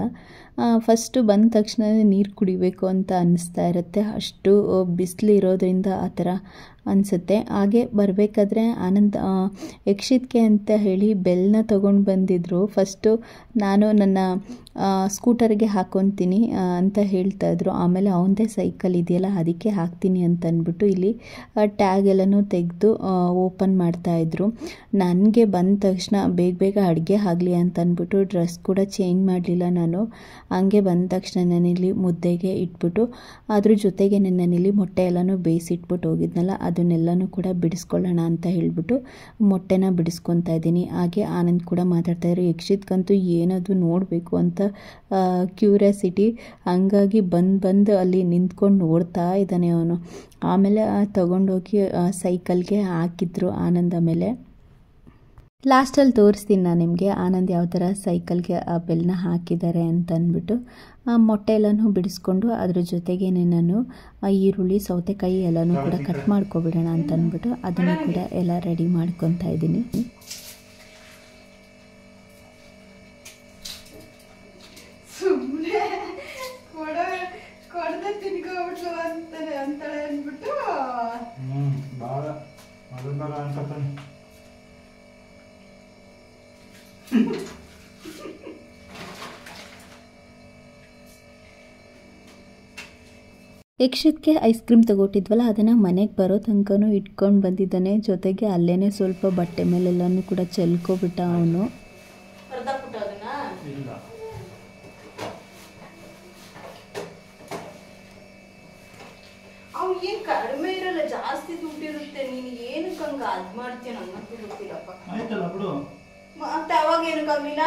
ಫಸ್ಟು ಬಂದ ತಕ್ಷಣ ನೀರು ಕುಡಿಬೇಕು ಅಂತ ಅನ್ನಿಸ್ತಾ ಇರುತ್ತೆ, ಅಷ್ಟು ಬಿಸಿಲು ಇರೋದ್ರಿಂದ ಆ ಥರ ಅನಿಸುತ್ತೆ. ಹಾಗೆ ಬರಬೇಕಾದ್ರೆ ಆನಂದ್ ಯಕ್ಷಿತ್ಗೆ ಅಂತ ಹೇಳಿ ಬೆಲ್ನ ತೊಗೊಂಡು ಬಂದಿದ್ರು. ಫಸ್ಟು ನಾನು ನನ್ನ ಸ್ಕೂಟರ್ಗೆ ಹಾಕ್ಕೊತೀನಿ ಅಂತ ಹೇಳ್ತಾಯಿದ್ರು. ಆಮೇಲೆ ಅವನದೇ ಸೈಕಲ್ ಇದೆಯಲ್ಲ ಅದಕ್ಕೆ ಹಾಕ್ತೀನಿ ಅಂತ ಅಂದ್ಬಿಟ್ಟು ಇಲ್ಲಿ ಟ್ಯಾಗ್ ಎಲ್ಲನೂ ತೆಗೆದು ಓಪನ್ ಮಾಡ್ತಾಯಿದ್ರು. ನನಗೆ ಬಂದ ತಕ್ಷಣ ಬೇಗ ಅಡುಗೆ ಆಗಲಿ ಅಂತ ಅಂದ್ಬಿಟ್ಟು ಡ್ರೆಸ್ ಕೂಡ ಚೇಂಜ್ ಮಾಡಲಿಲ್ಲ ನಾನು. ಹಂಗೆ ಬಂದ ತಕ್ಷಣ ನಾನಿಲ್ಲಿ ಮುದ್ದೆಗೆ ಇಟ್ಬಿಟ್ಟು ಅದ್ರ ಜೊತೆಗೆ ನಾನಿಲ್ಲಿ ಮೊಟ್ಟೆ ಎಲ್ಲನೂ ಬೇಯಿಸಿಟ್ಬಿಟ್ಟು ಹೋಗಿದ್ನಲ್ಲ ಅದನ್ನೆಲ್ಲನೂ ಕೂಡ ಬಿಡಿಸ್ಕೊಳ್ಳೋಣ ಅಂತ ಹೇಳಿಬಿಟ್ಟು ಮೊಟ್ಟೆನ ಬಿಡಿಸ್ಕೊತಾ ಇದ್ದೀನಿ. ಹಾಗೆ ಆನಂದ್ ಕೂಡ ಮಾತಾಡ್ತಾಯಿದ್ರು. ಯಕ್ಷಿತ್ಗಂತೂ ಏನದು ನೋಡಬೇಕು ಅಂತ ಕ್ಯೂರಿಯಾಸಿಟಿ, ಹಂಗಾಗಿ ಬಂದು ಅಲ್ಲಿ ನಿಂತ್ಕೊಂಡು ನೋಡ್ತಾ ಇದ್ದಾನೆ ಅವನು. ಆಮೇಲೆ ತೊಗೊಂಡೋಗಿ ಸೈಕಲ್ಗೆ ಹಾಕಿದ್ರು ಆನಂದ್. ಆಮೇಲೆ ಲಾಸ್ಟಲ್ಲಿ ತೋರಿಸ್ತೀನಿ ನಾನು ನಿಮಗೆ ಆನಂದ್ ಯಾವ ಥರ ಸೈಕಲ್ಗೆ ಆ ಬೆಲ್ನ ಹಾಕಿದ್ದಾರೆ ಅಂತ ಅಂದ್ಬಿಟ್ಟು. ಮೊಟ್ಟೆ ಎಲ್ಲನೂ ಬಿಡಿಸ್ಕೊಂಡು ಅದ್ರ ಜೊತೆಗೇನೆ ನಾನು ಈರುಳ್ಳಿ ಸೌತೆಕಾಯಿ ಎಲ್ಲನೂ ಕೂಡ ಕಟ್ ಮಾಡ್ಕೊಬಿಡೋಣ ಅಂತ ಅಂದ್ಬಿಟ್ಟು ಅದನ್ನು ಕೂಡ ಎಲ್ಲ ರೆಡಿ ಮಾಡ್ಕೊತಾ ಇದ್ದೀನಿ. ಯಕ್ಷಿತ್ಗೆ ಐಸ್ ಕ್ರೀಮ್ ತಗೊಟ್ಟಿದ್ವಲ್ಲ ಅದನ್ನು ಮನೆಗೆ ಬರೋ ತನಕನೂ ಇಟ್ಕೊಂಡು ಬಂದಿದ್ದಾನೆ. ಜೊತೆಗೆ ಅಲ್ಲೇ ಸ್ವಲ್ಪ ಬಟ್ಟೆ ಮೇಲೆಲ್ಲನೂ ಕೂಡ ಚೆಲ್ಕೊಬಿಟ್ಟ ಅವನು. ಅವು ಏನು ಕಡಿಮೆ ಇರಲ್ಲ, ಜಾಸ್ತಿ ದುಡ್ಡಿರುತ್ತೆ. ನೀನು ಏನಕ್ಕೆ ಹಂಗೆ ಅದು ಮಾಡ್ತೀಯ ನನ್ನಕ್ಕೂ ಗೊತ್ತಿಲ್ಲಪ್ಪ. ಆಯ್ತಲ್ಲ ಬಿಡು. ಮತ್ತೆ ಅವಾಗ ಏನು ಕಮ್ಮಿಲ್ಲ.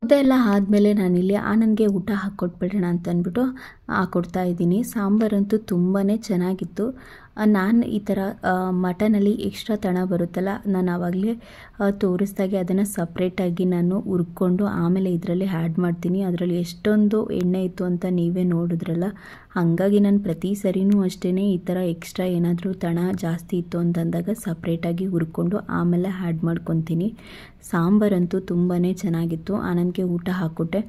ಅದೆಲ್ಲ ಆದಮೇಲೆ ನಾನಿಲ್ಲಿ ಆನಂದ್ಗೆ ಊಟ ಹಾಕ್ಕೊಟ್ಬಿಡೋಣ ಅಂತ ಅಂದ್ಬಿಟ್ಟು ಹಾಕ್ಕೊಡ್ತಾ ಇದ್ದೀನಿ. ಸಾಂಬಾರಂತೂ ತುಂಬಾ ಚೆನ್ನಾಗಿತ್ತು. ನಾನು ಈ ಥರ ಮಟನಲ್ಲಿ ಎಕ್ಸ್ಟ್ರಾ ತಣ ಬರುತ್ತಲ್ಲ, ನಾನು ಆವಾಗಲೇ ತೋರಿಸ್ದಾಗೆ ಅದನ್ನು ಸಪ್ರೇಟಾಗಿ ನಾನು ಹುರ್ಕೊಂಡು ಆಮೇಲೆ ಇದರಲ್ಲಿ ಆ್ಯಡ್ ಮಾಡ್ತೀನಿ. ಅದರಲ್ಲಿ ಎಷ್ಟೊಂದು ಎಣ್ಣೆ ಇತ್ತು ಅಂತ ನೀವೇ ನೋಡಿದ್ರಲ್ಲ, ಹಾಗಾಗಿ ನಾನು ಪ್ರತಿ ಸರಿನೂ ಅಷ್ಟೇ ಈ ಥರ ಎಕ್ಸ್ಟ್ರಾ ಏನಾದರೂ ತಣ ಜಾಸ್ತಿ ಇತ್ತು ಅಂತಂದಾಗ ಸಪ್ರೇಟಾಗಿ ಹುರ್ಕೊಂಡು ಆಮೇಲೆ ಆ್ಯಡ್ ಮಾಡ್ಕೊತೀನಿ. ಸಾಂಬಾರಂತೂ ತುಂಬಾ ಚೆನ್ನಾಗಿತ್ತು. ಆನಂದ್ಗೆ ಊಟ ಹಾಕ್ಕೊಟ್ಟೆ.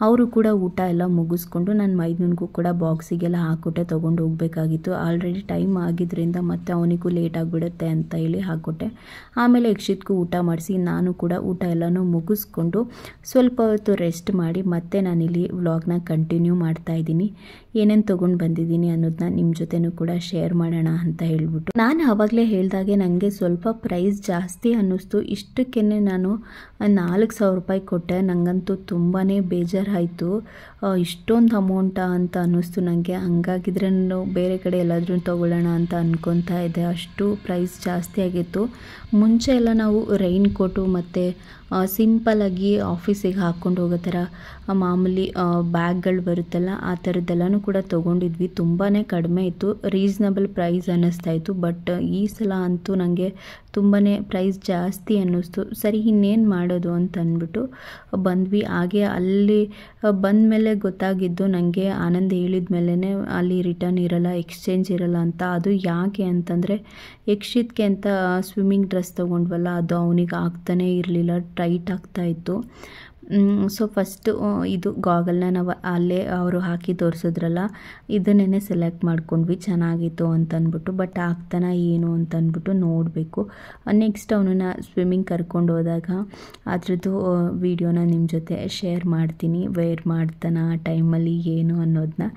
ಅವರು ಕೂಡ ಊಟ ಎಲ್ಲ ಮುಗಿಸ್ಕೊಂಡು ನನ್ನ ಮೈದನಿಗೂ ಕೂಡ ಬಾಕ್ಸಿಗೆಲ್ಲ ಹಾಕ್ಕೊಟ್ಟೆ, ತೊಗೊಂಡು ಹೋಗಬೇಕಾಗಿತ್ತು. ಆಲ್ರೆಡಿ ಟೈಮ್ ಆಗಿದ್ದರಿಂದ ಮತ್ತೆ ಅವನಿಗೂ ಲೇಟ್ ಆಗಿಬಿಡುತ್ತೆ ಅಂತ ಹೇಳಿ ಹಾಕ್ಕೊಟ್ಟೆ. ಆಮೇಲೆ ಯಕ್ಷಿತ್ಗೂ ಊಟ ಮಾಡಿಸಿ ನಾನು ಕೂಡ ಊಟ ಎಲ್ಲನೂ ಮುಗಿಸ್ಕೊಂಡು ಸ್ವಲ್ಪ ಹೊತ್ತು ರೆಸ್ಟ್ ಮಾಡಿ ಮತ್ತೆ ನಾನಿಲ್ಲಿ ವ್ಲಾಗ್ನ ಕಂಟಿನ್ಯೂ ಮಾಡ್ತಾಯಿದ್ದೀನಿ. ಏನೇನು ತೊಗೊಂಡು ಬಂದಿದ್ದೀನಿ ಅನ್ನೋದನ್ನ ನಿಮ್ಮ ಜೊತೆನೂ ಕೂಡ ಶೇರ್ ಮಾಡೋಣ ಅಂತ ಹೇಳ್ಬಿಟ್ಟು. ನಾನು ಆವಾಗಲೇ ಹೇಳಿದಾಗೆ ನನಗೆ ಸ್ವಲ್ಪ ಪ್ರೈಸ್ ಜಾಸ್ತಿ ಅನ್ನಿಸ್ತು. ಇಷ್ಟಕ್ಕೇ ನಾನು 4,000 ರೂಪಾಯಿ ಕೊಟ್ಟೆ. ನನಗಂತೂ ತುಂಬಾ ಬೇಜಾರಾಯಿತು. ಇಷ್ಟೊಂದು ಅಮೌಂಟಾ ಅಂತ ಅನ್ನಿಸ್ತು ನನಗೆ. ಹಂಗಾಗಿದ್ರೆ ನಾನು ಬೇರೆ ಕಡೆ ಎಲ್ಲಾದರೂ ತೊಗೊಳ್ಳೋಣ ಅಂತ ಅಂದ್ಕೊತಾ ಇದ್ದೆ. ಅಷ್ಟು ಪ್ರೈಸ್ ಜಾಸ್ತಿ ಆಗಿತ್ತು. ಮುಂಚೆ ಎಲ್ಲ ನಾವು ರೈನ್ ಕೋಟು ಮತ್ತು ಸಿಂಪಲಾಗಿ ಆಫೀಸಿಗೆ ಹಾಕ್ಕೊಂಡು ಹೋಗೋ ಥರ ಮಾಮೂಲಿ ಬ್ಯಾಗ್ಗಳು ಬರುತ್ತಲ್ಲ, ಆ ಥರದ್ದೆಲ್ಲನೂ ಕೂಡ ತೊಗೊಂಡಿದ್ವಿ. ತುಂಬಾ ಕಡಿಮೆ ಇತ್ತು, ರೀಸ್ನಬಲ್ ಪ್ರೈಸ್ ಅನ್ನಿಸ್ತಾ ಇತ್ತು. ಬಟ್ ಈ ಸಲ ಅಂತೂ ನನಗೆ ತುಂಬಾ ಪ್ರೈಸ್ ಜಾಸ್ತಿ ಅನ್ನಿಸ್ತು. ಸರಿ ಇನ್ನೇನು ಮಾಡೋದು ಅಂತ ಅಂದ್ಬಿಟ್ಟು ಬಂದ್ವಿ. ಹಾಗೆ ಅಲ್ಲಿ ಬಂದ ಮೇಲೆ ಗೊತ್ತಾಗಿದ್ದು ನನಗೆ, ಆನಂದ್ ಹೇಳಿದ ಮೇಲೇ ಅಲ್ಲಿ ರಿಟರ್ನ್ ಇರಲ್ಲ, ಎಕ್ಸ್ಚೇಂಜ್ ಇರಲ್ಲ ಅಂತ. ಅದು ಯಾಕೆ ಅಂತಂದರೆ ಯಕ್ಷಿತ್ಗೆ ಅಂತ ಸ್ವಿಮ್ಮಿಂಗ್ ಡ್ರೆಸ್ ತೊಗೊಂಡ್ವಲ್ಲ, ಅದು ಅವನಿಗೆ ಆಗ್ತಾನೇ ಇರಲಿಲ್ಲ, ಟೈಟ್ ಆಗ್ತಾಯಿತ್ತು. ಸೊ ಫಸ್ಟು ಇದು ಗಾಗಲ್ನ ನಾವು ಅಲ್ಲೇ ಅವರು ಹಾಕಿ ತೋರಿಸಿದ್ರಲ್ಲ, ಇದನ್ನೇ ಸೆಲೆಕ್ಟ್ ಮಾಡ್ಕೊಂಡ್ವಿ, ಚೆನ್ನಾಗಿತ್ತು ಅಂತಂದ್ಬಿಟ್ಟು. ಬಟ್ ಆಗ್ತಾನ ಏನು ಅಂತಂದ್ಬಿಟ್ಟು ನೋಡಬೇಕು. ನೆಕ್ಸ್ಟ್ ಅವನನ್ನು ಸ್ವಿಮ್ಮಿಂಗ್ ಕರ್ಕೊಂಡು ಹೋದಾಗ ಅದ್ರದ್ದು ವಿಡಿಯೋನ ನಿಮ್ಮ ಜೊತೆ ಶೇರ್ ಮಾಡ್ತೀನಿ, ವೇರ್ ಮಾಡ್ತಾನ ಆ ಟೈಮಲ್ಲಿ ಏನು ಅನ್ನೋದನ್ನ.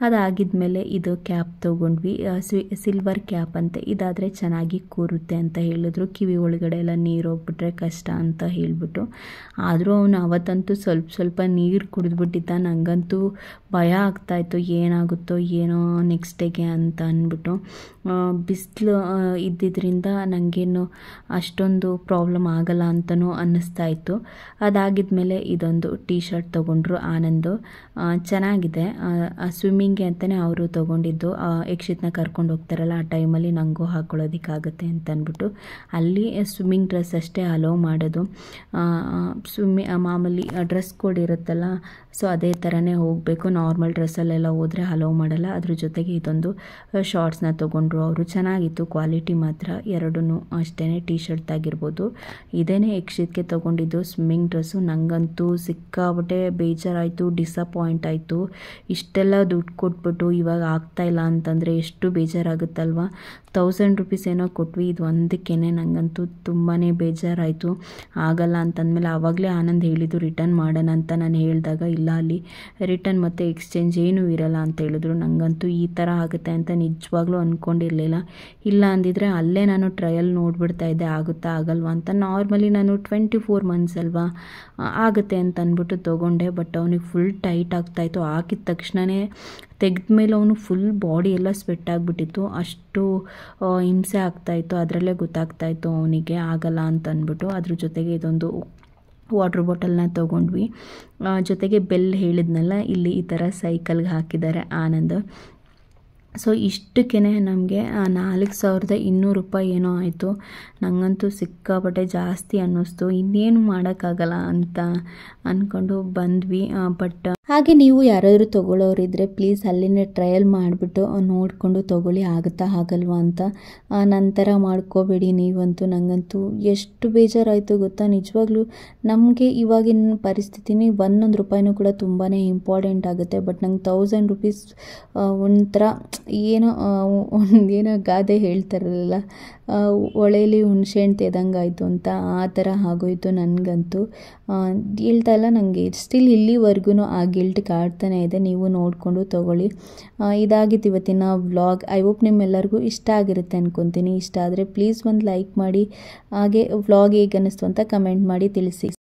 ಅದಾಗಿದ್ಮೇಲೆ ಇದು ಕ್ಯಾಪ್ ತೊಗೊಂಡ್ವಿ, ಸಿಲ್ವರ್ ಕ್ಯಾಪ್ ಅಂತೆ. ಇದಾದರೆ ಚೆನ್ನಾಗಿ ಕೂರುತ್ತೆ ಅಂತ ಹೇಳಿದ್ರು. ಕಿವಿ ಒಳಗಡೆ ಎಲ್ಲ ನೀರು ಹೋಗ್ಬಿಟ್ರೆ ಕಷ್ಟ ಅಂತ ಹೇಳಿಬಿಟ್ಟು. ಆದರೂ ಅವನು ಅವತ್ತಂತೂ ಸ್ವಲ್ಪ ನೀರು ಕುಡಿದ್ಬಿಟ್ಟಿದ್ದ. ನನಗಂತೂ ಭಯ ಆಗ್ತಾಯಿತ್ತು, ಏನಾಗುತ್ತೋ ಏನೋ ನೆಕ್ಸ್ಟ್ ಡೇಗೆ ಅಂತ ಅಂದ್ಬಿಟ್ಟು. ಬಿಸಿಲು ಇದ್ದಿದ್ದರಿಂದ ನನಗೇನು ಅಷ್ಟೊಂದು ಪ್ರಾಬ್ಲಮ್ ಆಗಲ್ಲ ಅಂತಲೂ ಅನ್ನಿಸ್ತಾ ಇತ್ತು. ಅದಾಗಿದ್ಮೇಲೆ ಇದೊಂದು ಟೀ ಶರ್ಟ್ ತೊಗೊಂಡ್ರು ಆನಂದು, ಚೆನ್ನಾಗಿದೆ. ಸ್ವಿಮ್ಮಿಂಗ್ಗೆ ಅಂತಲೇ ಅವರು ತೊಗೊಂಡಿದ್ದು. ಯಕ್ಷಿತ್ನ ಕರ್ಕೊಂಡು ಹೋಗ್ತಾರಲ್ಲ ಆ ಟೈಮಲ್ಲಿ ನನಗೂ ಹಾಕ್ಕೊಳ್ಳೋದಕ್ಕಾಗುತ್ತೆ ಅಂತ ಅಂದ್ಬಿಟ್ಟು. ಅಲ್ಲಿ ಸ್ವಿಮ್ಮಿಂಗ್ ಡ್ರೆಸ್ ಅಷ್ಟೇ ಅಲೋ ಮಾಡೋದು. ಮಾಮೂಲಿ ಡ್ರೆಸ್ ಕೋಡ್ ಇರುತ್ತಲ್ಲ, ಸೊ ಅದೇ ಥರನೇ ಹೋಗಬೇಕು. ನಾರ್ಮಲ್ ಡ್ರೆಸ್ಸಲ್ಲೆಲ್ಲ ಹೋದರೆ ಅಲೋ ಮಾಡಲ್ಲ. ಅದ್ರ ಜೊತೆಗೆ ಇದೊಂದು ಶಾರ್ಟ್ಸ್ನ ತೊಗೊಂಡ್ರು ಅವರು. ಚೆನ್ನಾಗಿತ್ತು ಕ್ವಾಲಿಟಿ ಮಾತ್ರ, ಎರಡೂ ಅಷ್ಟೇ. ಟೀ ಶರ್ಟ್ ಆಗಿರ್ಬೋದು. ಇದೇನೇ ಯಕ್ಷಿತ್ಗೆ ತೊಗೊಂಡಿದ್ದು ಸ್ವಿಮ್ಮಿಂಗ್ ಡ್ರೆಸ್ಸು. ನನಗಂತೂ ಸಿಕ್ಕಾಬಿಟ್ಟೆ ಬೇಜಾರಾಯಿತು, ಡಿಸಪಾಯಿಂಟ್ ಆಯಿತು. ಇಷ್ಟೆಲ್ಲ ದುಡ್ಡು ಕೊಟ್ಬಿಟ್ಟು ಇವಾಗ ಆಗ್ತಾಯಿಲ್ಲ ಅಂತಂದರೆ ಎಷ್ಟು ಬೇಜಾರಾಗುತ್ತಲ್ವ. 1000 ರೂಪೀಸ್ ಏನೋ ಕೊಟ್ವಿ, ಇದು ಒಂದಕ್ಕೇ ನನಗಂತೂ ತುಂಬಾ ಬೇಜಾರಾಯಿತು. ಆಗಲ್ಲ ಅಂತಂದಮೇಲೆ ಆವಾಗಲೇ ಆನಂದ್ ಹೇಳಿದ್ದು ರಿಟರ್ನ್ ಮಾಡೋಣ ಅಂತ. ನಾನು ಹೇಳಿದಾಗ ಇಲ್ಲ, ಅಲ್ಲಿ ರಿಟರ್ನ್ ಮತ್ತು ಎಕ್ಸ್ಚೇಂಜ್ ಏನೂ ಇರಲ್ಲ ಅಂತ ಹೇಳಿದ್ರು. ನನಗಂತೂ ಈ ಥರ ಆಗುತ್ತೆ ಅಂತ ನಿಜವಾಗ್ಲೂ ಅಂದ್ಕೊಂಡಿರಲಿಲ್ಲ. ಇಲ್ಲ ಅಂದಿದ್ರೆ ಅಲ್ಲೇ ನಾನು ಟ್ರಯಲ್ ನೋಡಿಬಿಡ್ತಾ ಇದ್ದೆ, ಆಗುತ್ತಾ ಆಗಲ್ವಾ ಅಂತ. ನಾರ್ಮಲಿ ನಾನು 24 ಮಂತ್ಸ್ ಅಲ್ವಾ, ಆಗುತ್ತೆ ಅಂತ ಅಂದ್ಬಿಟ್ಟು ತೊಗೊಂಡೆ. ಬಟ್ ಅವನಿಗೆ ಫುಲ್ ಟೈಟ್ ಆಗ್ತಾಯಿತ್ತು. ಹಾಕಿದ ತಕ್ಷಣವೇ ತೆಗೆದ್ಮೇಲೆ ಅವನು ಫುಲ್ ಬಾಡಿ ಎಲ್ಲ ಸ್ವೆಟ್ ಆಗಿಬಿಟ್ಟಿತ್ತು. ಅಷ್ಟು ಹಿಂಸೆ ಆಗ್ತಾಯಿತ್ತು. ಅದರಲ್ಲೇ ಗೊತ್ತಾಗ್ತಾಯಿತ್ತು ಅವನಿಗೆ ಆಗಲ್ಲ ಅಂತ ಅಂದ್ಬಿಟ್ಟು. ಅದ್ರ ಜೊತೆಗೆ ಇದೊಂದು ವಾಟ್ರ್ ಬಾಟಲ್ನ ತೊಗೊಂಡ್ವಿ. ಜೊತೆಗೆ ಬೆಲ್ ಹೇಳಿದ್ನಲ್ಲ, ಇಲ್ಲಿ ಈ ಥರ ಸೈಕಲ್ಗೆ ಹಾಕಿದ್ದಾರೆ ಆನಂದ್. ಸೊ ಇಷ್ಟಕ್ಕೇ ನಮಗೆ 4,200 ರೂಪಾಯಿ ಏನೋ ಆಯಿತು. ನನಗಂತೂ ಸಿಕ್ಕಾಪಟ್ಟೆ ಜಾಸ್ತಿ ಅನ್ನಿಸ್ತು. ಇನ್ನೇನು ಮಾಡೋಕ್ಕಾಗಲ್ಲ ಅಂತ ಅಂದ್ಕೊಂಡು ಬಂದ್ವಿ. ಬಟ್ ಹಾಗೆ ನೀವು ಯಾರಾದರೂ ತೊಗೊಳ್ಳೋರಿದ್ದರೆ ಪ್ಲೀಸ್ ಅಲ್ಲಿನೇ ಟ್ರಯಲ್ ಮಾಡಿಬಿಟ್ಟು ನೋಡಿಕೊಂಡು ತೊಗೊಳ್ಳಿ, ಆಗುತ್ತಾ ಆಗಲ್ವಾ ಅಂತ. ನಂತರ ಮಾಡ್ಕೋಬೇಡಿ ನೀವಂತೂ. ನನಗಂತೂ ಎಷ್ಟು ಬೇಜಾರಾಯಿತು ಗೊತ್ತಾ. ನಿಜವಾಗ್ಲೂ ನಮಗೆ ಇವಾಗಿನ ಪರಿಸ್ಥಿತಿನಿ ಒಂದೊಂದು ರೂಪಾಯಿನೂ ಕೂಡ ತುಂಬಾ ಇಂಪಾರ್ಟೆಂಟ್ ಆಗುತ್ತೆ. ಬಟ್ ನಂಗೆ 1000 ರೂಪೀಸ್ ಒಂಥರ ಏನೋ ಗಾದೆ ಹೇಳ್ತಾರಲ್ಲ, ಹೊಳೆಯಲ್ಲಿ ಹುಣಸೆಹಣ್ಣು ತೆದಂಗಾಯಿತು ಅಂತ, ಆ ಥರ ಆಗೋಯ್ತು ನನಗಂತೂ. ಹೇಳ್ತಾ ಇಲ್ಲ, ನನಗೆ ಸ್ಟಿಲ್ ಇಲ್ಲಿವರೆಗೂ ಆ ಗಿಲ್ಟ್ ಕಾಡ್ತಾನೆ ಇದೆ. ನೀವು ನೋಡಿಕೊಂಡು ತೊಗೊಳ್ಳಿ. ಇದಾಗಿತ್ತು ಇವತ್ತಿನ ವ್ಲಾಗ್. ಐ ಹೋಪ್ ನಿಮ್ಮೆಲ್ಲರಿಗೂ ಇಷ್ಟ ಆಗಿರುತ್ತೆ ಅಂದ್ಕೊತೀನಿ. ಇಷ್ಟ ಆದರೆ ಪ್ಲೀಸ್ ಒಂದು ಲೈಕ್ ಮಾಡಿ. ಹಾಗೆ ವ್ಲಾಗ್ ಹೇಗೆ ಅನ್ನಿಸ್ತು ಅಂತ ಕಮೆಂಟ್ ಮಾಡಿ ತಿಳಿಸಿ.